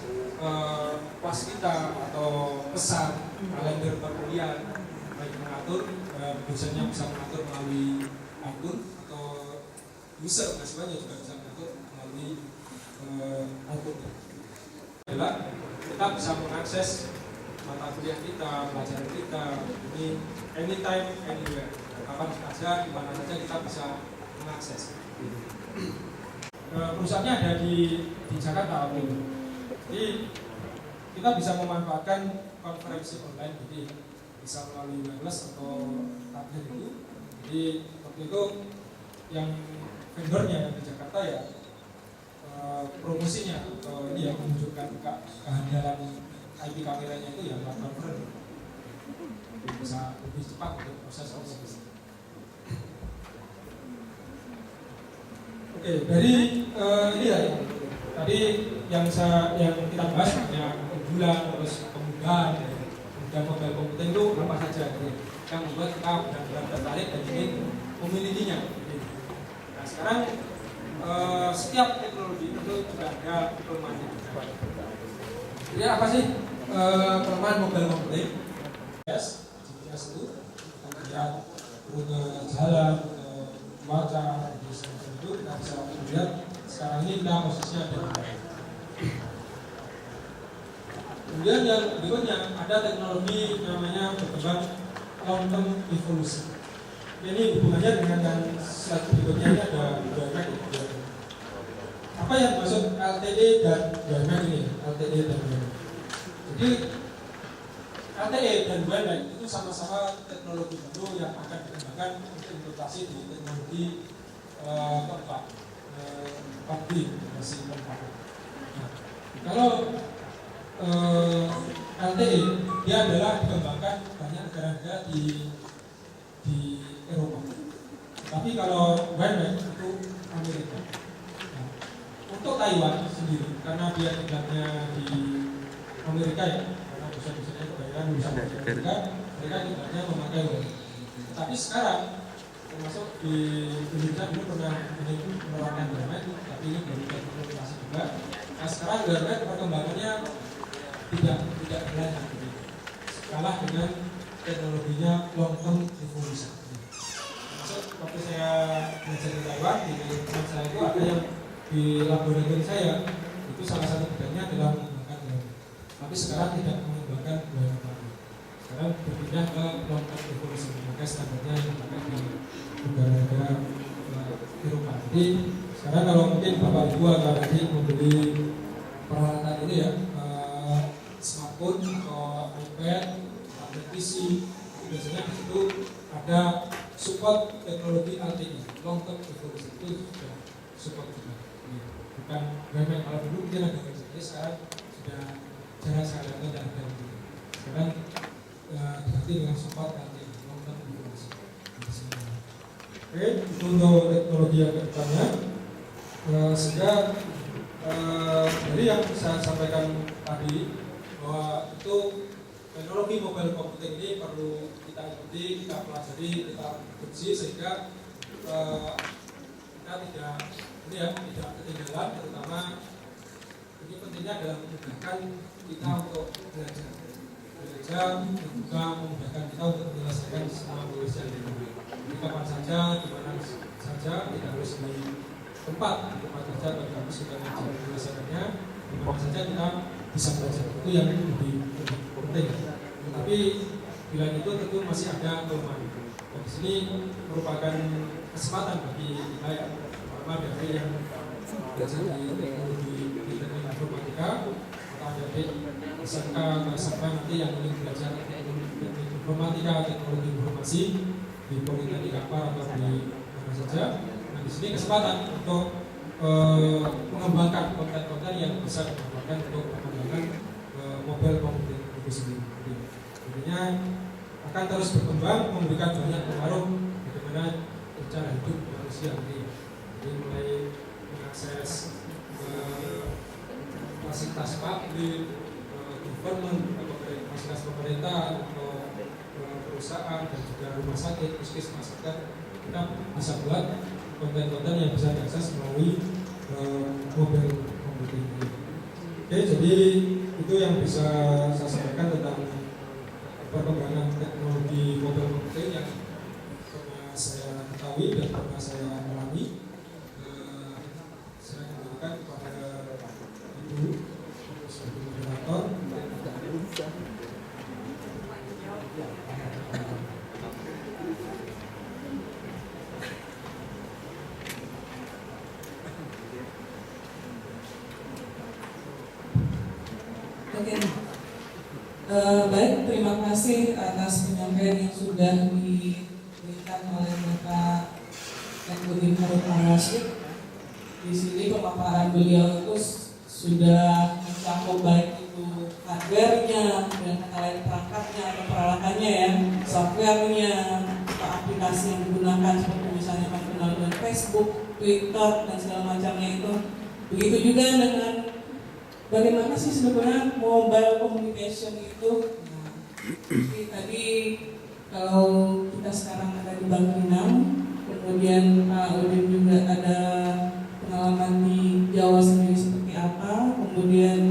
kelas kita atau pesan kalender perkuliahan, baik mengatur dosennya bisa mengatur melalui akun atau user mahasiswanya juga bisa mengatur melalui akun. Adalah kita bisa mengakses mata kuliah kita, pelajaran kita ini anytime, anywhere, kapan saja, di mana saja kita bisa mengakses. Perusahaannya ada di Jakarta, jadi kita bisa memanfaatkan konferensi online, jadi bisa melalui wireless atau tablet itu. Jadi waktu itu yang vendornya di Jakarta ya promosinya atau ini yang menunjukkan kehandalan IP kameranya itu ya lewat conference, bisa lebih cepat untuk proses proses. Oke, dari ini ya tadi yang kita bahas ya keunggulan, terus kemudahan dan mobile computing itu apa saja yang membuat kita benar-benar tertarik dan ingin memilikinya. Nah sekarang setiap teknologi itu juga ada kelemahannya. Jadi apa sih kelemahan mobile computing? GPS itu kemudian rute jalan, cuaca, itu kita bisa lihat sekarang ini kita posisinya ada di mana. Kemudian yang berikutnya ada teknologi namanya berkembang long term evolution. Ini hubungannya dengan yang slide berikutnya ini ada WMAX. Apa yang maksud LTE dan WMAX ini? LTE dan WMAX. Jadi LTE dan WiMAX itu sama-sama teknologi baru yang akan dikembangkan untuk implementasi di teknologi keempat, 4G generasi keempat. Nah, kalau LTE dia adalah dikembangkan banyak negara-negara di Eropa. Tapi kalau WiMAX itu Amerika. Nah, untuk Taiwan sendiri karena dia tinggalnya di Amerika ya, karena bisa-bisanya kebanyakan bisa Amerika, mereka tinggalnya memakai WiMAX. Tapi sekarang termasuk di Indonesia dulu pernah menerapkan WiMAX, tapi ini baru implementasi juga. Nah sekarang WiMAX perkembangannya tidak berlanjut, kalah dengan teknologinya long term evolution. Maksud waktu saya belajar di Taiwan, di tempat saya itu ada yang di laboratorium saya itu salah satu bidangnya adalah mengembangkan WiMAX. Tapi sekarang tidak mengembangkan WiMAX lagi. Sekarang berpindah ke long term evolution, maka standarnya yang dipakai di negara-negara Eropa. Jadi sekarang kalau mungkin Bapak Ibu akan nanti membeli peralatan ini ya, smartphone atau iPad, tablet PC, biasanya di situ ada support teknologi LTE, long term evolution itu sudah support juga. Bukan WiMAX kalau dulu mungkin ada jadi sekarang sudah jarang sekali tidak ada. Sekarang diganti dengan support LTE, long term evolution. Oke, itu untuk teknologi yang kedepannya. Sehingga dari yang saya sampaikan tadi bahwa itu teknologi mobile computing ini perlu kita ikuti, kita pelajari, kita produksi sehingga kita tidak ketinggalan, terutama ini pentingnya adalah memudahkan kita untuk belajar dan juga memudahkan kita untuk menyelesaikan semua tugas yang dibuat. Di kapan saja, di mana saja, tidak harus di tempat saja, tapi kami sudah menyelesaikannya. Di mana saja kita bisa belajar, itu yang lebih penting. Tapi bila itu tentu masih ada kelemahan. Dan di sini merupakan kesempatan bagi kita yang pertama dari yang belajar di teknologi internet informatika atau adik SMK atau SMK nanti yang ingin belajar teknologi informatika, teknologi informasi di Politeknik Akbar atau di mana saja. Nah di sini kesempatan untuk mengembangkan konten-konten yang bisa dikembangkan untuk mengembangkan mobile computing itu sendiri. Jadinya akan terus berkembang, memberikan banyak pengaruh bagaimana cara hidup manusia ini. Jadi mulai mengakses fasilitas publik, government, fasilitas pemerintah atau perusahaan dan juga rumah sakit, puskesmas, kita bisa buat konten-konten yang bisa diakses melalui mobile computing ini. Oke, jadi itu yang bisa saya sampaikan tentang perkembangan teknologi mobile computing yang pernah saya ketahui dan pernah saya alami. Saya kembalikan kepada Ibu sebagai moderator. Oke. Baik, terima kasih atas penyampaian yang sudah diberikan oleh Bapak Teknudin Harun Al-Rasyid. Di sini pemaparan beliau itu sudah mencakup baik itu hardware-nya, dan perangkatnya atau peralatannya ya, software-nya, atau aplikasi yang digunakan seperti misalnya penggunaan Facebook, Twitter dan segala macamnya itu. Begitu juga dengan bagaimana sih sebenarnya mobile communication itu? Nah, tadi kalau kita sekarang ada di Bangkinang, kemudian Pak Udin juga ada pengalaman di Jawa sendiri seperti apa, kemudian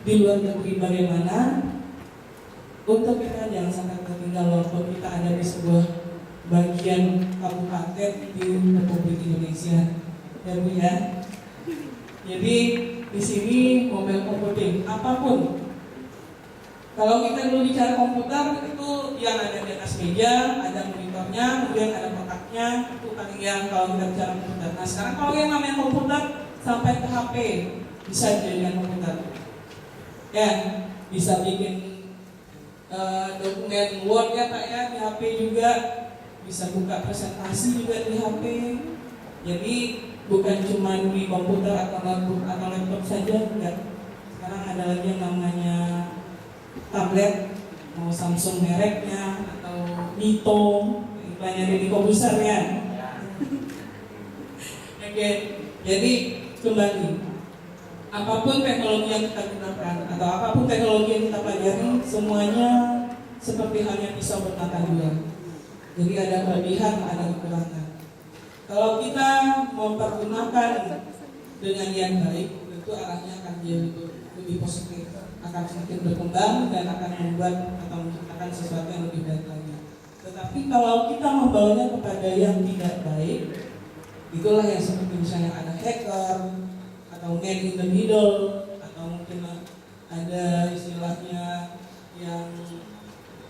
di luar negeri bagaimana. Untuk kita jangan sampai tertinggal walaupun kita ada di sebuah bagian kabupaten di Republik Indonesia, ya Bu ya. Jadi di sini mobile computing apapun. Kalau kita dulu bicara komputer itu yang ada di atas meja, ada monitornya, kemudian ada kotaknya, itu paling yang kalau kita bicara komputer. Nah sekarang kalau yang namanya komputer sampai ke HP bisa dijadikan komputer. Ya, bisa bikin dokumen Word ya Pak ya di HP juga, bisa buka presentasi juga di HP. Jadi bukan cuma di komputer atau notebook atau laptop saja, enggak. Sekarang ada lagi yang namanya tablet, mau Samsung mereknya atau Mito, iklannya dari Kobuser ya. Oke, jadi kembali, apapun teknologi yang kita gunakan atau apapun teknologi yang kita pelajari, semuanya seperti halnya pisau bermata dua. Jadi ada kelebihan, ada kekurangan. Kalau kita mempergunakan dengan yang baik, tentu arahnya akan jadi lebih positif, akan semakin berkembang dan akan membuat atau menciptakan sesuatu yang lebih baik lagi. Tetapi kalau kita membawanya kepada yang tidak baik, itulah yang seperti misalnya ada hacker atau man in the middle, atau mungkin ada istilahnya yang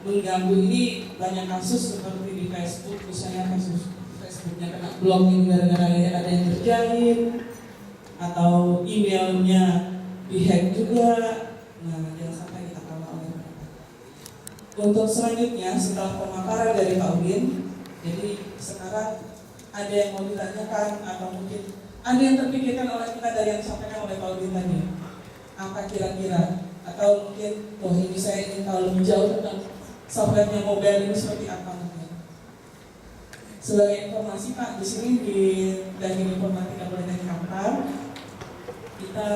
mengganggu. Ini banyak kasus seperti di Facebook, misalnya Facebooknya kena blocking gara-gara ada yang berjahit, atau emailnya dihack juga. Nah, jangan sampai kita kalah oleh mereka. Untuk selanjutnya, setelah pemaparan dari Pak Udin, jadi sekarang ada yang mau ditanyakan atau mungkin ada yang terpikirkan oleh kita dari yang disampaikan oleh Pak Udin tadi. Apa kira-kira? Atau mungkin, oh ini saya ingin tahu lebih jauh tentang softwarenya mobile ini seperti apa mungkin. Sebagai informasi Pak, di sini di Teknik Informatika Politeknik Kampar, kita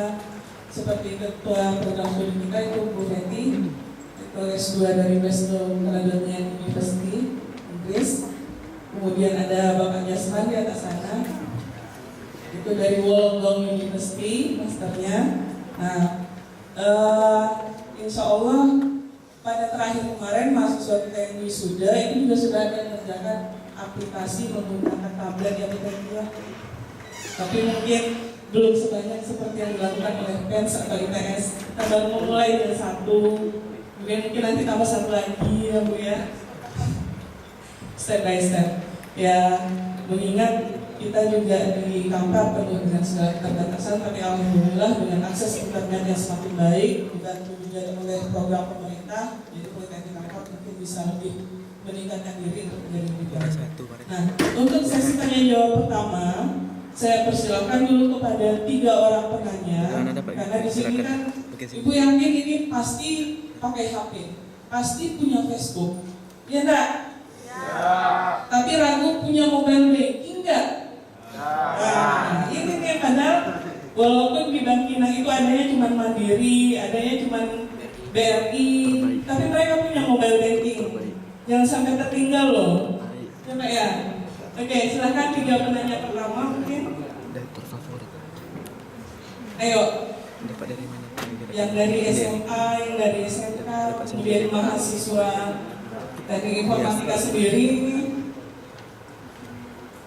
seperti ketua program studi kita itu Bu Feti, ketua S2 dari Western Caledonian University, Inggris. Kemudian ada Bapak Jasman di atas sana, itu dari Wollongong University, masternya. Nah, insya Allah pada terakhir kemarin mahasiswa kita yang wisuda itu juga sudah ada yang mengerjakan aplikasi menggunakan tablet yang kita. Tapi mungkin belum sebanyak seperti yang dilakukan oleh PENS atau ITS. Kita baru memulai dari satu, mungkin nanti tambah satu lagi ya Bu ya. Step by step. Ya, mengingat kita juga di Kampar penuh dengan segala keterbatasan, tapi alhamdulillah dengan akses internet yang semakin baik, dibantu juga oleh program pemerintah, jadi Politeknik Kampar mungkin bisa lebih meningkatkan diri untuk menjadi lebih baik. Nah, untuk sesi tanya jawab pertama, saya persilakan dulu kepada 3 orang penanya, karena di sini kan Ibu yakin ini pasti pakai HP, pasti punya Facebook, ya enggak? Ya. Tapi ragu punya mobile banking enggak? Ya. Nah, ini nih padahal walaupun di Bank Kinang itu adanya cuma Mandiri, adanya cuma BRI, tapi mereka punya mobile banking. Jangan sampai tertinggal loh. Coba ya. Oke, silakan 3 penanya pertama mungkin. Ayo. Yang dari SMA, yang dari SMK, kemudian mahasiswa Teknik Informatika sendiri,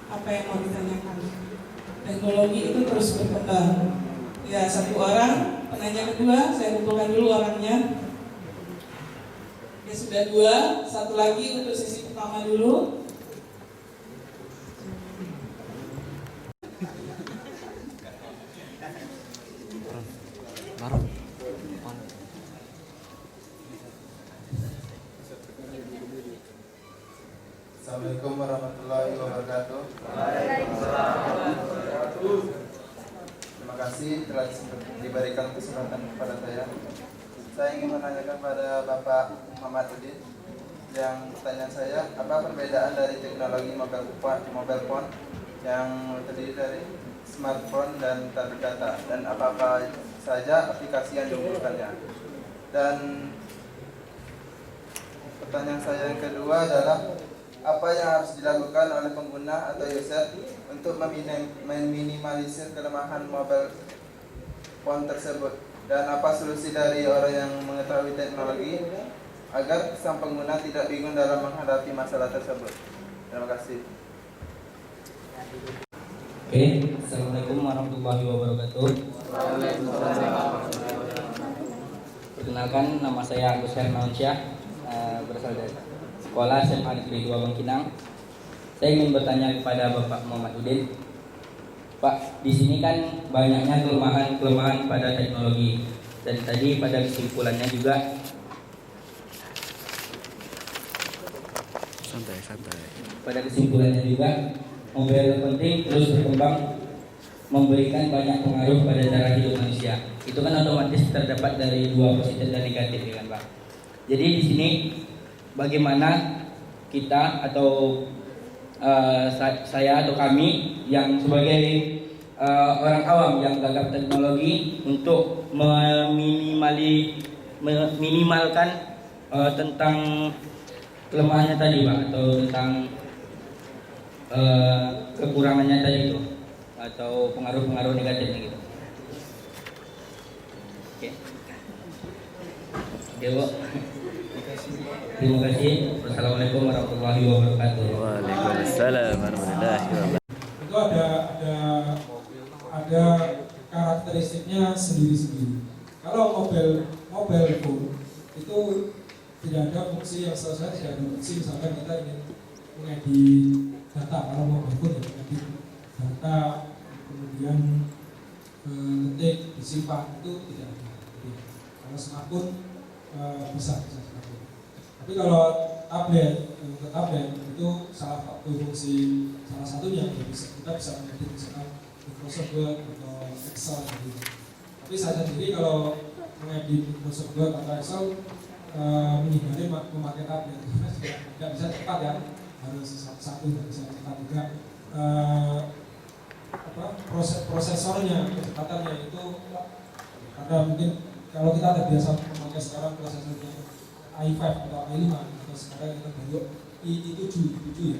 apa yang mau ditanyakan? Teknologi itu terus berkembang. Ya, 1 orang. Penanya kedua, saya kumpulkan dulu orangnya. Ya sudah 2, 1 lagi untuk sesi pertama dulu. Assalamualaikum warahmatullahi wabarakatuh. Terima kasih telah diberikan kesempatan kepada saya. Saya ingin menanyakan pada Bapak Muhammad Udin. Yang pertanyaan saya, apa perbedaan dari teknologi mobile phone yang terdiri dari smartphone dan tablet data, dan apa-apa saja aplikasi yang diunggulkannya? Dan pertanyaan saya yang kedua adalah, apa yang harus dilakukan oleh pengguna atau user untuk meminimalisir kelemahan mobile phone tersebut, dan apa solusi dari orang yang mengetahui teknologi agar sang pengguna tidak bingung dalam menghadapi masalah tersebut? Terima kasih. Oke, Assalamualaikum warahmatullahi wabarakatuh. Perkenalkan, nama saya Agus Hermansyah, berasal dari Sekolah SMA Negeri 2 Bangkinang. Saya ingin bertanya kepada Bapak Muhammad Udin. Pak, di sini kan banyaknya kelemahan pada teknologi. Dan tadi pada kesimpulannya juga mobile penting terus berkembang, memberikan banyak pengaruh pada cara hidup manusia. Itu kan otomatis terdapat dari dua positif dan negatif, ya kan Pak? Jadi di sini bagaimana kita atau saya atau kami yang sebagai orang awam yang gagap teknologi untuk minimalkan tentang kelemahannya tadi Pak, atau tentang kekurangannya tadi itu, atau pengaruh-pengaruh negatifnya gitu. Oke. Oke, Bu. Terima kasih. Wassalamualaikum warahmatullahi wabarakatuh. Waalaikumsalam warahmatullahi wabarakatuh. Itu ada karakteristiknya sendiri-sendiri. Kalau mobile phone itu tidak ada fungsi yang selesai, tidak ada fungsi misalkan kita ingin mengedit data. Kalau mobile phone ya mengedit data, kemudian ketik disimpan, itu tidak ada. Kalau smartphone bisa smartphone. Tapi kalau tablet itu salah satunya ya kita bisa mengedit misalkan Microsoft Word atau Excel gitu. Tapi saya sendiri kalau mengedit Microsoft Word atau Excel menghindari memakai tablet karena tidak bisa cepat ya, harus satu tidak bisa cepat juga. Prosesornya, kecepatannya itu ada mungkin kalau kita terbiasa memakai sekarang prosesornya i5 atau i5 atau sekarang kita baru i7 ya,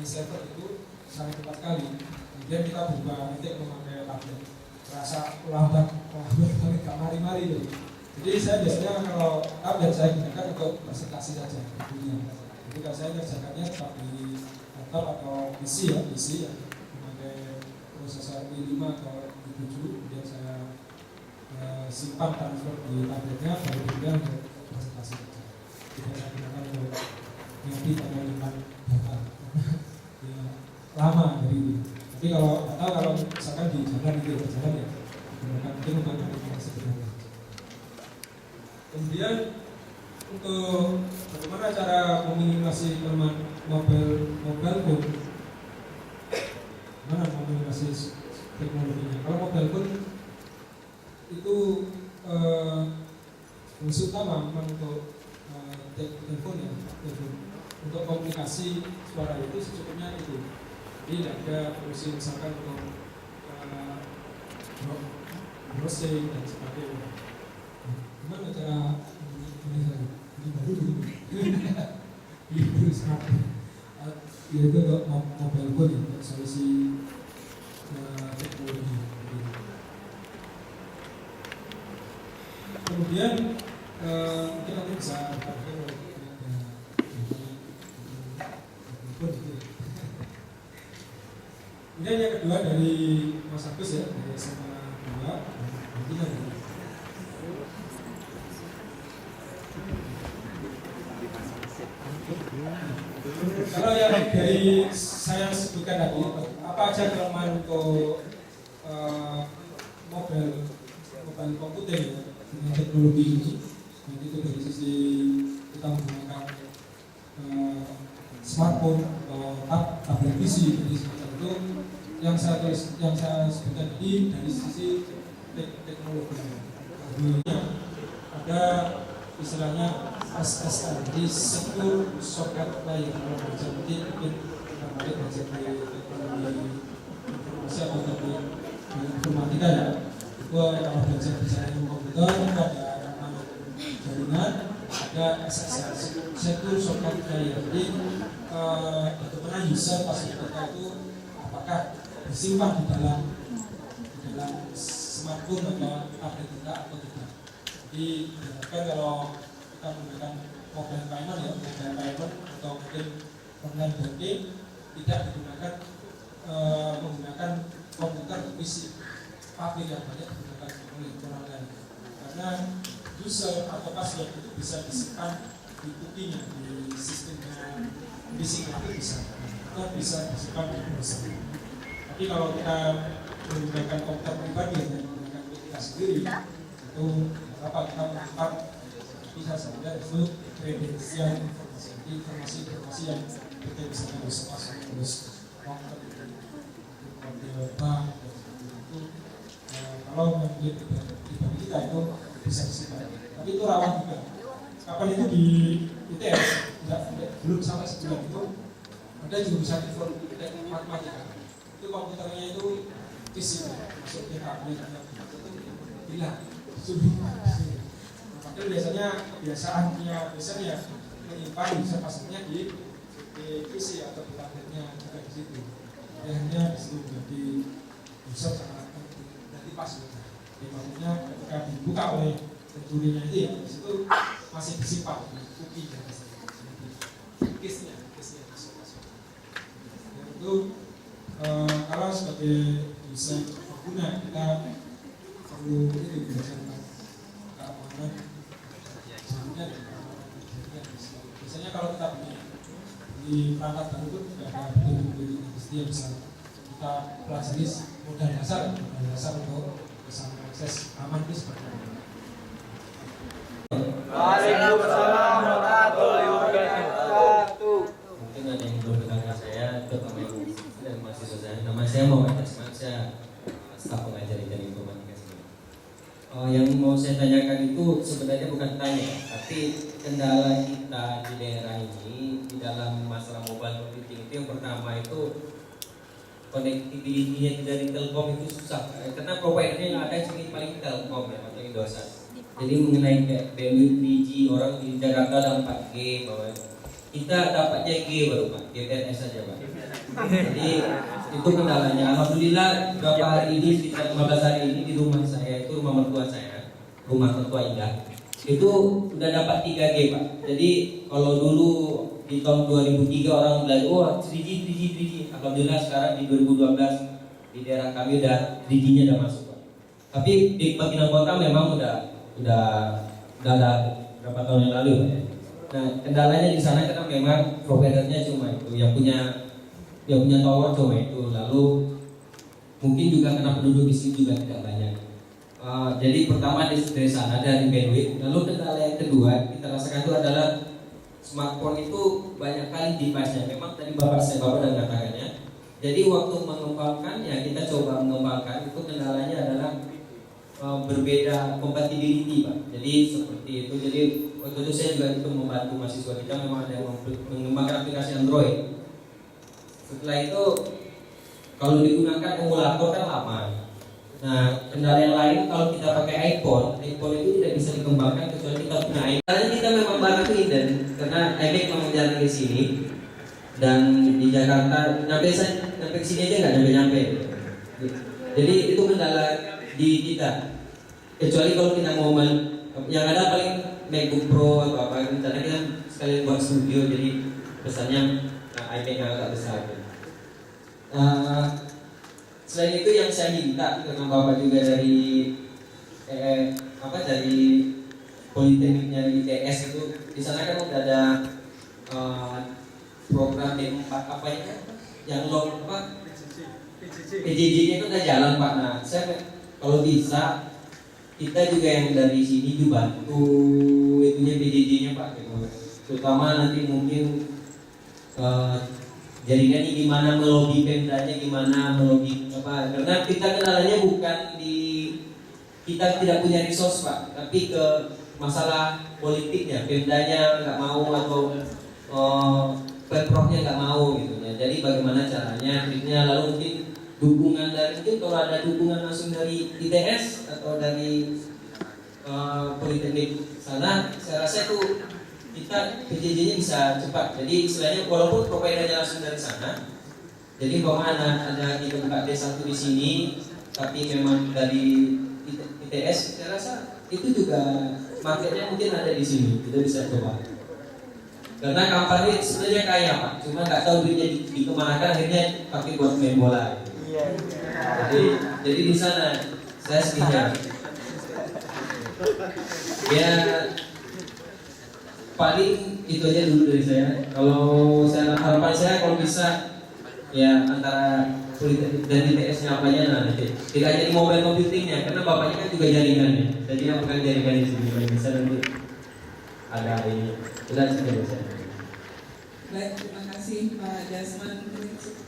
i7 itu sangat cepat sekali. Kemudian kita berubah nanti memakai tablet, terasa lambat kali gak mari-mari gitu. Jadi saya biasanya kalau tablet saya gunakan untuk presentasi saja. Jadi kalau saya kerjakannya tetap di laptop atau PC ya, memakai prosesor i5 atau i7, kemudian saya simpan transfer di tabletnya, baru kemudian untuk presentasi saja. Tidak saya gunakan untuk ngedit atau lipat data ya, lama dari ini. Tapi kalau misalkan di jalan itu berjalan ya gunakan mungkin untuk aplikasi sederhana. Kemudian untuk bagaimana cara meminimasi kelemahan mobile phone, mana meminimasi teknologinya? Kalau mobile phone itu fungsi utama memang untuk telepon ya, untuk komunikasi suara itu secukupnya itu. Jadi tidak ada fungsi misalkan untuk browsing dan sebagainya. Gimana cara ini baru ini smartphone yaitu untuk mobile phone ya, untuk solusi teknologi. Kemudian mungkin nanti bisa kemudian yang kedua dari Mas Agus ya, dari SMA 2. Kalau yang dari saya sebutkan tadi, apa aja kelemahan untuk mobile komputer ya, dengan teknologi ini? Nanti itu dari sisi kita menggunakan smartphone atau tablet PC, jadi semacam itu yang saya sebutkan tadi dari sisi teknologi. Ada istilahnya SSL, jadi Secure Socket Layer. Kalau baca mungkin kita balik baca di teknologi informasi atau teknologi informatika ya. Itu kalau belajar di komputer itu ada nama jaringan, ada SSL, Secure Socket Layer. Jadi bagaimana user pas kita itu apakah disimpan di dalam smartphone atau tablet kita atau tidak. Jadi diharapkan kalau kita menggunakan mobile payment atau mungkin online banking tidak digunakan menggunakan komputer PC publik yang banyak digunakan oleh orang lain, karena user atau password itu bisa disimpan di cookie-nya, di sistemnya phishing itu bisa disimpan di browser. Tapi kalau kita menggunakan komputer pribadi dan menggunakan cookie kita sendiri, jadi itu dapat kita menemukan bisa saja itu kredensial informasi yang kita bisa masuk terus konten bank itu kalau membuat pribadi kita itu bisa disimpan, tapi itu rawan juga. Kapan itu di ITS belum sampai sebulan itu ada jurusan matematika, itu komputernya itu fisik masuk ke tablet itu hilang sulit. Makanya biasanya kebiasaannya biasanya menyimpan bisa pasangnya di PC atau di tabletnya juga di situ. Hanya di situ jadi bisa sangat nanti pas gitu. Maksudnya ketika dibuka oleh pencurinya itu ya di situ masih disimpan cookie dan case-nya masuk. Dan itu kalau sebagai bisa pengguna kita perlu ini berdasarkan keamanan sebenarnya. Biasanya kalau kita di perangkat baru itu tidak ada betul-betul industri yang bisa kita pelajari modal dasar untuk bisa mengakses aman itu seperti apa. Waalaikumsalam warahmatullahi wabarakatuh. Mungkin ada yang belum kenal saya, terutama yang dan mahasiswa saya. Nama saya Muhammad Asman, saya staf pengajar dari informatika sini. Yang mau saya tanyakan itu sebenarnya bukan tanya, tapi kendala kita di daerah ini di dalam masalah mobile computing itu yang pertama itu connectivity-nya dari Telkom itu susah, karena providernya yang ada cuma paling Telkom ya atau Indosat. Jadi mengenai kayak bandwidth 3G, orang di Jakarta ada 4G, bahwa kita dapatnya G baru Pak, GPRS saja Pak. Jadi itu kendalanya. Alhamdulillah beberapa hari ini, sekitar 15 hari ini di rumah saya, itu rumah mertua saya, rumah mertua Indah, itu udah dapat 3G Pak. Jadi kalau dulu di tahun 2003 orang bilang, wah 3G. Alhamdulillah sekarang di 2012 di daerah kami udah 3G-nya udah masuk Pak. Tapi di Bagian Kota memang udah ada berapa tahun yang lalu Pak ya. Nah kendalanya di sana karena memang providernya cuma itu, yang punya tower cuma itu. Lalu mungkin juga karena penduduk di sini juga tidak banyak. Jadi pertama dari sana dari bandwidth. Lalu kendala yang kedua kita rasakan itu adalah smartphone itu banyak kali device-nya. Memang tadi bapak dan katakannya. Jadi waktu mengembangkan ya kita coba mengembangkan itu kendalanya adalah berbeda compatibility Pak. Jadi seperti itu. Jadi waktu itu saya juga itu membantu mahasiswa kita, memang ada yang mengembangkan aplikasi Android. Setelah itu kalau digunakan emulator kan lama. Nah kendala yang lain kalau kita pakai iPhone itu tidak bisa dikembangkan kecuali kita punya iPhone. Karena kita memang banget tuh dan karena iMac memang jarang di sini dan di Jakarta sampai ke sini aja nggak nyampe. Jadi itu kendala di kita. Kecuali kalau kita mau yang ada paling MacBook Pro atau apa, karena kita sekalian buat studio jadi pesannya iMac yang agak besar. Selain itu yang saya minta karena bapak juga dari dari Politekniknya di ITS itu di sana kan udah ada program D4 apa ya yang PJJ-nya itu udah jalan Pak. Nah saya kalau bisa kita juga yang dari sini dibantu itunya PJJ-nya Pak, terutama nanti mungkin jaringannya gimana, melobi Pemdanya gimana, melobi apa, karena kita kendalanya bukan di kita tidak punya resource Pak, tapi ke masalah politiknya, Pemdanya nggak mau atau Pemprovnya nggak mau gitu ya. Jadi bagaimana caranya, lalu mungkin dukungan dari mungkin kalau ada dukungan langsung dari ITS atau dari Politeknik sana, saya rasa itu kita PJJ-nya bisa cepat. Jadi istilahnya walaupun providernya langsung dari sana, jadi bagaimana ada kita buka D1 di sini, tapi memang dari ITS, saya rasa itu juga marketnya mungkin ada di sini, kita bisa coba. Karena kampanye sebenarnya kaya Pak, cuma nggak tahu duitnya dikemanakan, akhirnya pakai buat main bola. Jadi di sana saya setuju. Ya paling itu aja dulu dari saya. Kalau saya harapan saya kalau bisa ya antara kulit dan ITS-nya apanya, nah tidak jadi mobile computingnya karena bapaknya kan juga jaringannya, jadi dia bukan jaringan di sini bisa nanti ada ini jelas sudah bisa. Baik, terima kasih Pak Jasman.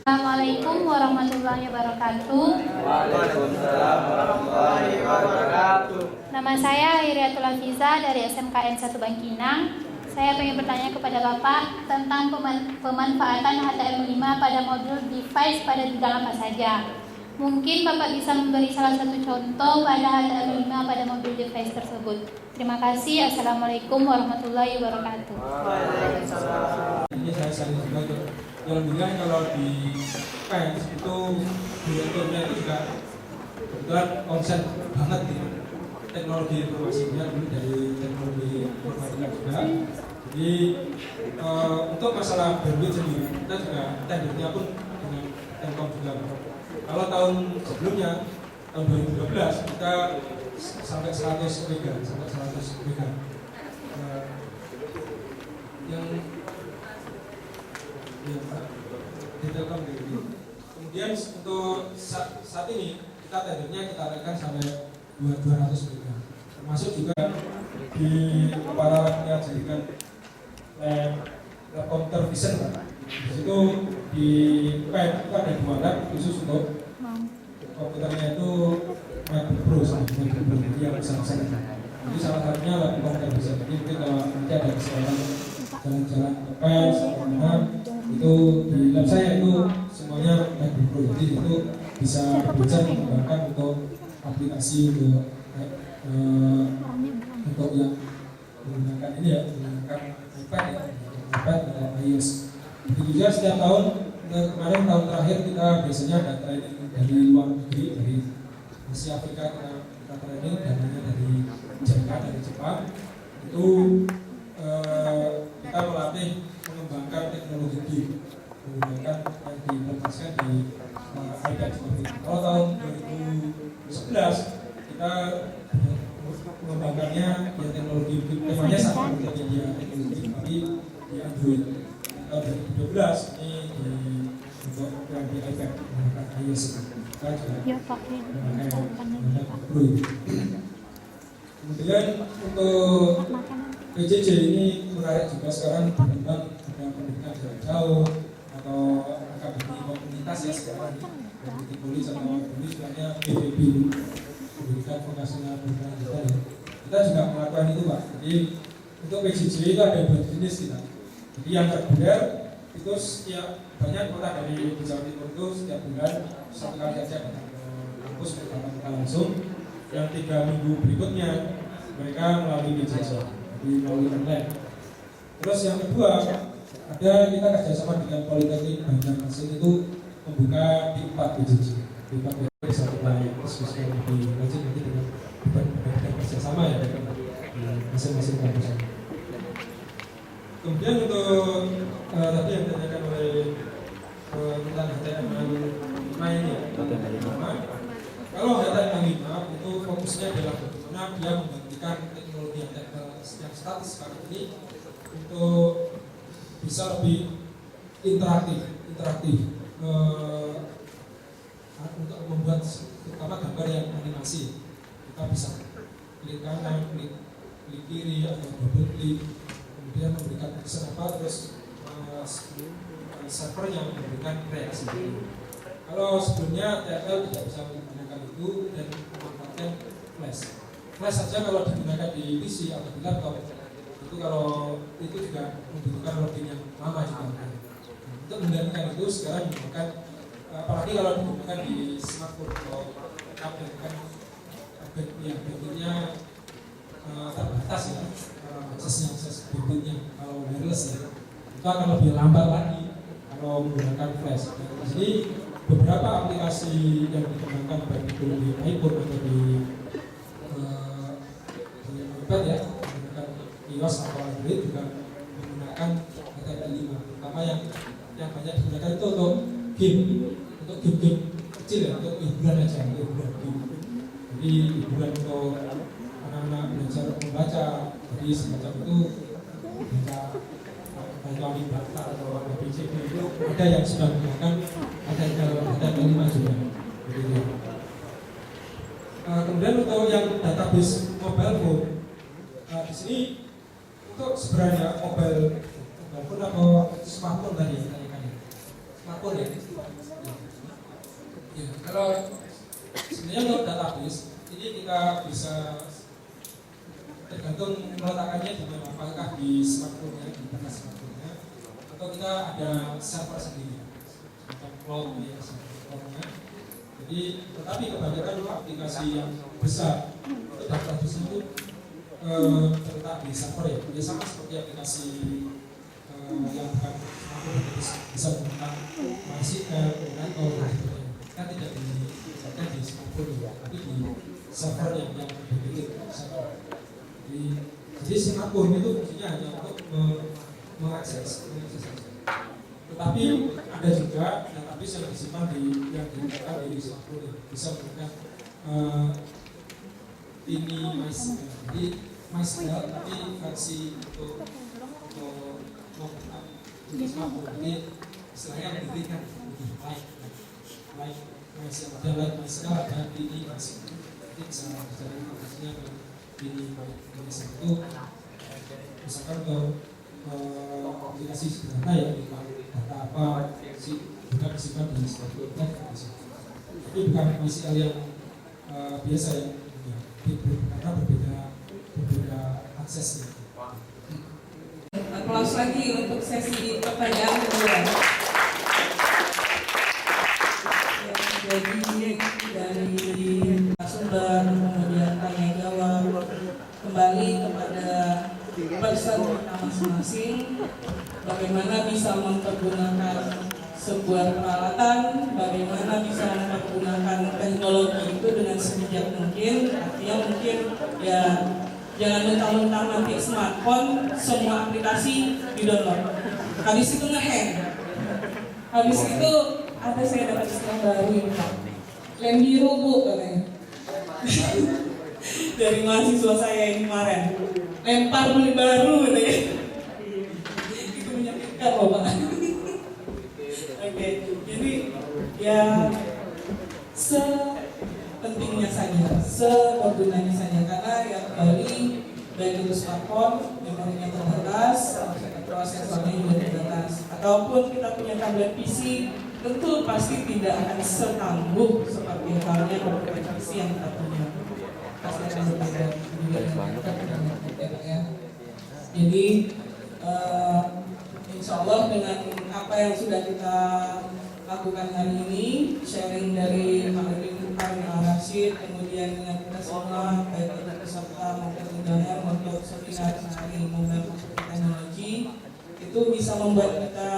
Assalamualaikum warahmatullahi wabarakatuh. Waalaikumsalam warahmatullahi wabarakatuh. Nama saya Iriatul Afiza dari SMKN 1 Bangkinang. Saya ingin bertanya kepada Bapak tentang pemanfaatan HTML5 pada modul device pada bidang apa saja. Mungkin Bapak bisa memberi salah satu contoh pada HTML5 pada modul device tersebut. Terima kasih. Assalamualaikum warahmatullahi wabarakatuh. Ini saya saling juga alhamdulillah kalau di PENS itu direkturnya itu juga kebetulan konsen banget di teknologi informasinya dulu dari teknologi informatika juga. Jadi untuk masalah bandwidth sendiri kita juga tendernya pun dengan Telkom juga. Kalau tahun sebelumnya tahun 2012 kita sampai 100 mega yang di Telkom gitu. Kemudian untuk saat ini kita tendernya kita naikkan sampai 200 mega. Termasuk juga di para jaringan komputer vision kan. Di situ di PEN itu ada 2 lab khusus untuk komputernya itu MacBook Pro sama MacBook Pro yang besar-besar. Jadi salah satunya lab komputer vision. Jadi mungkin kalau nanti ada kesempatan jalan-jalan ke PEN sama itu di lab saya itu semuanya MacBook Pro. Jadi itu bisa belajar mengembangkan untuk aplikasi untuk yang menggunakan ini ya, menggunakan iPad ya, iPad atau iOS. Begitu juga setiap tahun, kemarin tahun terakhir kita biasanya ada training dari luar negeri, dari Asia Afrika kita training dananya dari Jepang, itu kita melatih mengembangkan teknologi game menggunakan yang diimplementasikan di iPad seperti itu. Kalau tahun 2011 kita mengembangkannya ya teknologi temanya sama seperti dia teknologi tapi di Android. Tahun 2012 ini untuk yang di iPad menggunakan iOS kita juga menggunakan Android. Kemudian untuk PJJ ini menarik juga sekarang berkembang ada pendidikan jarak jauh atau akademi komunitas ya sekarang ini polis atau polis sebenarnya PVB pendidikan vokasional berkelanjutan. Kita juga melakukan itu Pak. Jadi untuk PJJ itu ada 2 jenis kita. Jadi yang reguler itu setiap banyak kota dari Jawa Timur itu setiap bulan 1 kali aja datang ke kampus bertatap muka langsung. Yang 3 minggu berikutnya mereka melalui PJJ, jadi melalui online. Terus yang kedua ada kita kerjasama dengan Politeknik Banjarmasin itu membuka di 4 PJJ. Di 4 PJJ satu lain diskusi lebih lanjut nanti dengan kerjasama ya dengan masing-masing kampus. Kemudian untuk tadi yang ditanyakan oleh tentang HTML5 ini ya, kalau HTML5 itu fokusnya adalah bagaimana dia menggantikan teknologi yang statis sekarang ini untuk bisa lebih interaktif untuk membuat terutama gambar yang animasi. Kita bisa klik kanan, klik kiri atau double klik, kemudian memberikan action apa, terus server yang memberikan reaksi. Kalau sebelumnya TFL tidak bisa menggunakan itu dan memanfaatkan flash. Flash saja kalau digunakan di PC atau di laptop itu kalau itu juga membutuhkan loading yang lama juga. Untuk menggantikan itu sekarang menggunakan apalagi kalau digunakan di smartphone atau tablet kan bandwidthnya terbatas ya, akses bandwidthnya kalau wireless ya itu akan lebih lambat lagi kalau menggunakan flash. Di sini beberapa aplikasi yang dikembangkan baik itu di iPhone atau di iPad ya, menggunakan iOS atau Android juga menggunakan HTML5. Pertama yang banyak digunakan itu untuk game kecil ya, untuk hiburan aja, untuk hiburan game. Jadi hiburan untuk anak-anak belajar membaca, jadi semacam itu baca Bacaan Bata atau ABCD itu ada yang sudah menggunakan 5 juga. Kemudian untuk yang database mobile phone, di sini untuk sebenarnya mobile phone atau smartphone tadi smartphone ya. Ya, kalau sebenarnya untuk database ini kita bisa tergantung meletakkannya di mana, apakah di smartphone-nya, di tengah smartphone-nya, atau kita ada server sendiri, semacam cloud ya, server-nya. Jadi, tetapi kebanyakan aplikasi yang besar itu database itu terletak di server ya. Ya sama seperti aplikasi yang bukan smartphone, bisa menggunakan MySQL, Oracle, dan sebagainya. Kan tidak di smartphone ya, tapi di server yang berbeda server. Jadi smartphone itu fungsinya hanya untuk mengakses saja. Tetapi ada juga database yang disimpan yang digunakan di smartphone, bisa menggunakan ini MySQL. Jadi MySQL tapi versi untuk smartphone. Jadi istilahnya diberikan like MySQL ada ini MySQL. Jadi bisa berjalan aplikasinya ke ini itu misalkan untuk aplikasi sederhana ya, data apa sih bukan disimpan di smartphone, tapi bukan MySQL yang biasa ya, karena berbeda aksesnya. Aplaus lagi untuk sesi pertanyaan kedua. Jadi dari sumber kemudian tanya jawab kembali kepada person masing-masing, bagaimana bisa mempergunakan sebuah peralatan, bagaimana bisa mempergunakan teknologi itu dengan sebijak mungkin. Artinya mungkin ya jangan mentang-mentang nanti smartphone semua aplikasi di-download, habis itu nge-hang, habis itu ada saya dapat istilah baru ini Pak, lem biru Bu katanya dari mahasiswa saya ini kemarin, lempar beli baru katanya. Itu menyakitkan loh Pak. Oke, jadi ya sepentingnya saja, sebergunanya saja, karena yang kembali baik itu smartphone, memorinya terbatas, prosesornya juga terbatas, ataupun kita punya tablet PC, tentu pasti tidak akan setangguh seperti halnya komputer PC yang kita punya. Pasti akan berbeda ya. Jadi insya Allah dengan apa yang sudah kita lakukan hari ini, sharing dari Pak Ridin Al-Rashid, kemudian dengan kita semua, baik itu peserta maupun undangan untuk seminar hari mobile teknologi, itu bisa membuat kita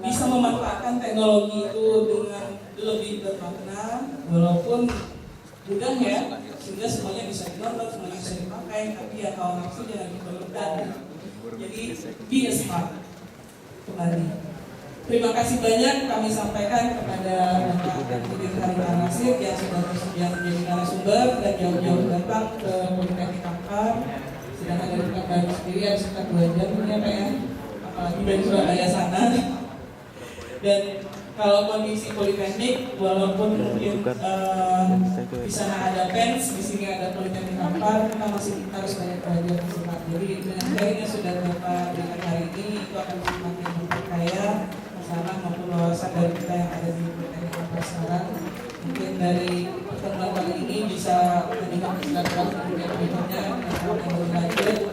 bisa memanfaatkan teknologi itu dengan lebih bermakna, walaupun mudah ya, sehingga semuanya bisa di-download, semuanya bisa dipakai, tapi ya kalau nafsu jangan diperlukan. Jadi be smart. Kembali, terima kasih banyak kami sampaikan kepada Bapak Ridin Al-Rashid yang sudah bersedia menjadi narasumber dan jauh-jauh datang ke Politeknik Ampar, sedang ada di Bapak sendiri ada sekitar 2 jam ya Pak ya, apalagi dari Surabaya sana. Dan kalau kondisi Politeknik, walaupun mungkin di sana ada PENS, di sini ada Politeknik Ampar, kita masih harus banyak belajar bersama. Jadi dengan sharingnya sudah Bapak berikan hari ini, itu akan semakin memperkaya masalah maupun wawasan dari kita yang ada di Politeknik Ampar sekarang. Mungkin dari pertemuan kali ini bisa meningkat silaturahmi berikutnya yang lebih lanjut.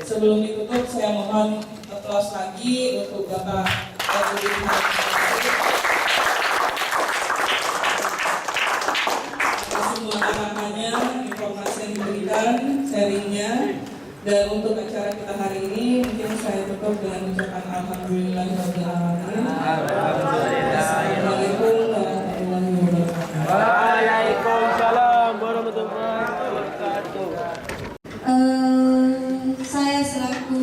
Sebelum ditutup, saya mohon aplaus lagi untuk Bapak Ridin semua arahannya, informasi yang diberikan, sharingnya. Dan untuk acara kita hari ini, mungkin saya tutup dengan ucapan alhamdulillahirabbil alamin. Assalamualaikum warahmatullahi wabarakatuh. Waalaikumsalam warahmatullahi wabarakatuh. Saya selaku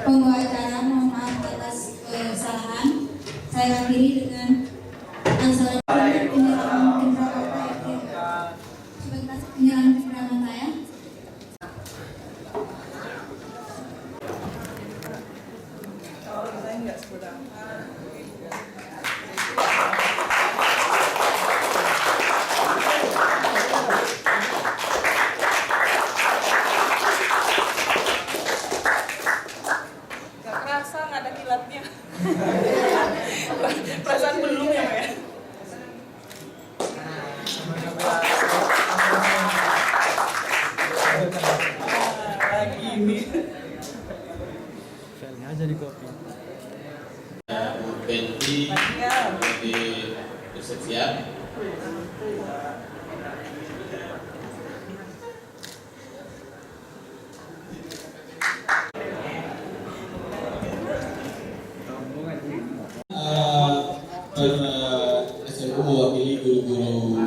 pembawa acara mohon maaf atas kesalahan. Saya akhiri dengan assalamualaikum warahmatullahi wabarakatuh. Sebentar penyerahan keterangan saya. Kalau saya nggak Gak kerasa, nggak ada kilatnya. Perasaan belum ya, Pak ya? Lagi ini. Filenya aja di kopi. Benti di siap. SMU mewakili guru-guru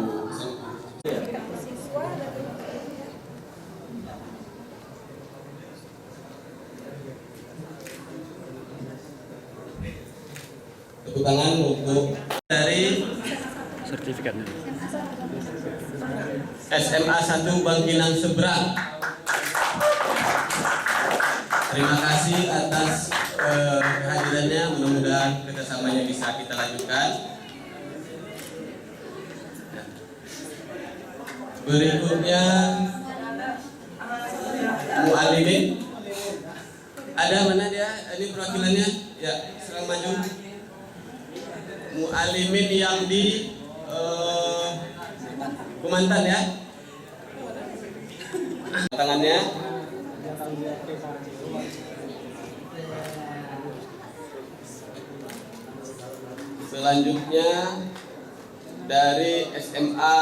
tepuk tangan untuk dari Sertifikatnya. SMA 1 Bangkinang Seberang. Terima kasih atas kehadirannya, mudah-mudahan kerjasamanya bisa kita lanjutkan. Berikutnya Mu'alimin. Ada mana dia? Ini perwakilannya? Ya, serang maju. Mu'alimin yang di Kumantan ya. Tangannya. Selanjutnya dari SMA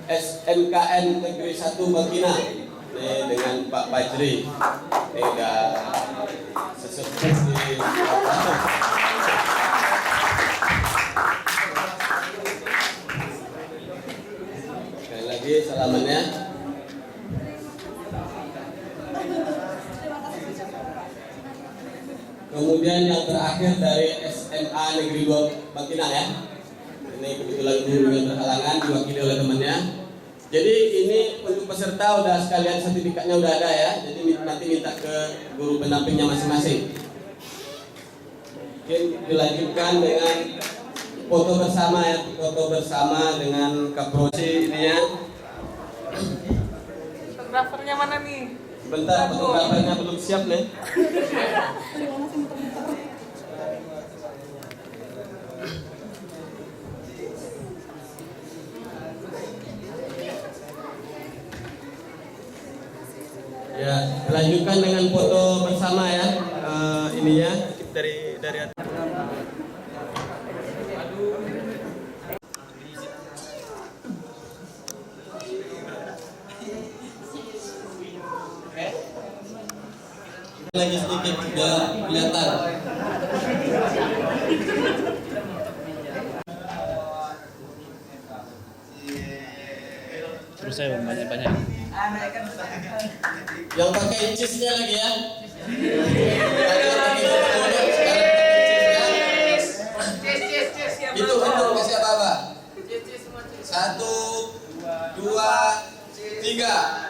SMKN Negeri 1 Bangkinang dengan Pak Fajri. Ini udah sesepuh di sekali lagi salamannya. Kemudian yang terakhir dari SMA Negeri 2 Bangkinang ya. Ini kebetulan guru yang berhalangan diwakili oleh temannya. Jadi ini untuk peserta udah sekalian sertifikatnya udah ada ya. Jadi nanti minta ke guru pendampingnya masing-masing. Oke, dilanjutkan dengan foto bersama ya, foto bersama dengan Kaprosi ini ya. Fotografernya mana nih? Bentar, fotografernya belum siap nih. Ya, lanjutkan dengan foto bersama ya. Ininya dari atas. Lagi sedikit udah kelihatan. Terus saya banyak-banyak. Yang pakai cheese-nya lagi ya. Itu kasih apa-apa? 1, 2, 3.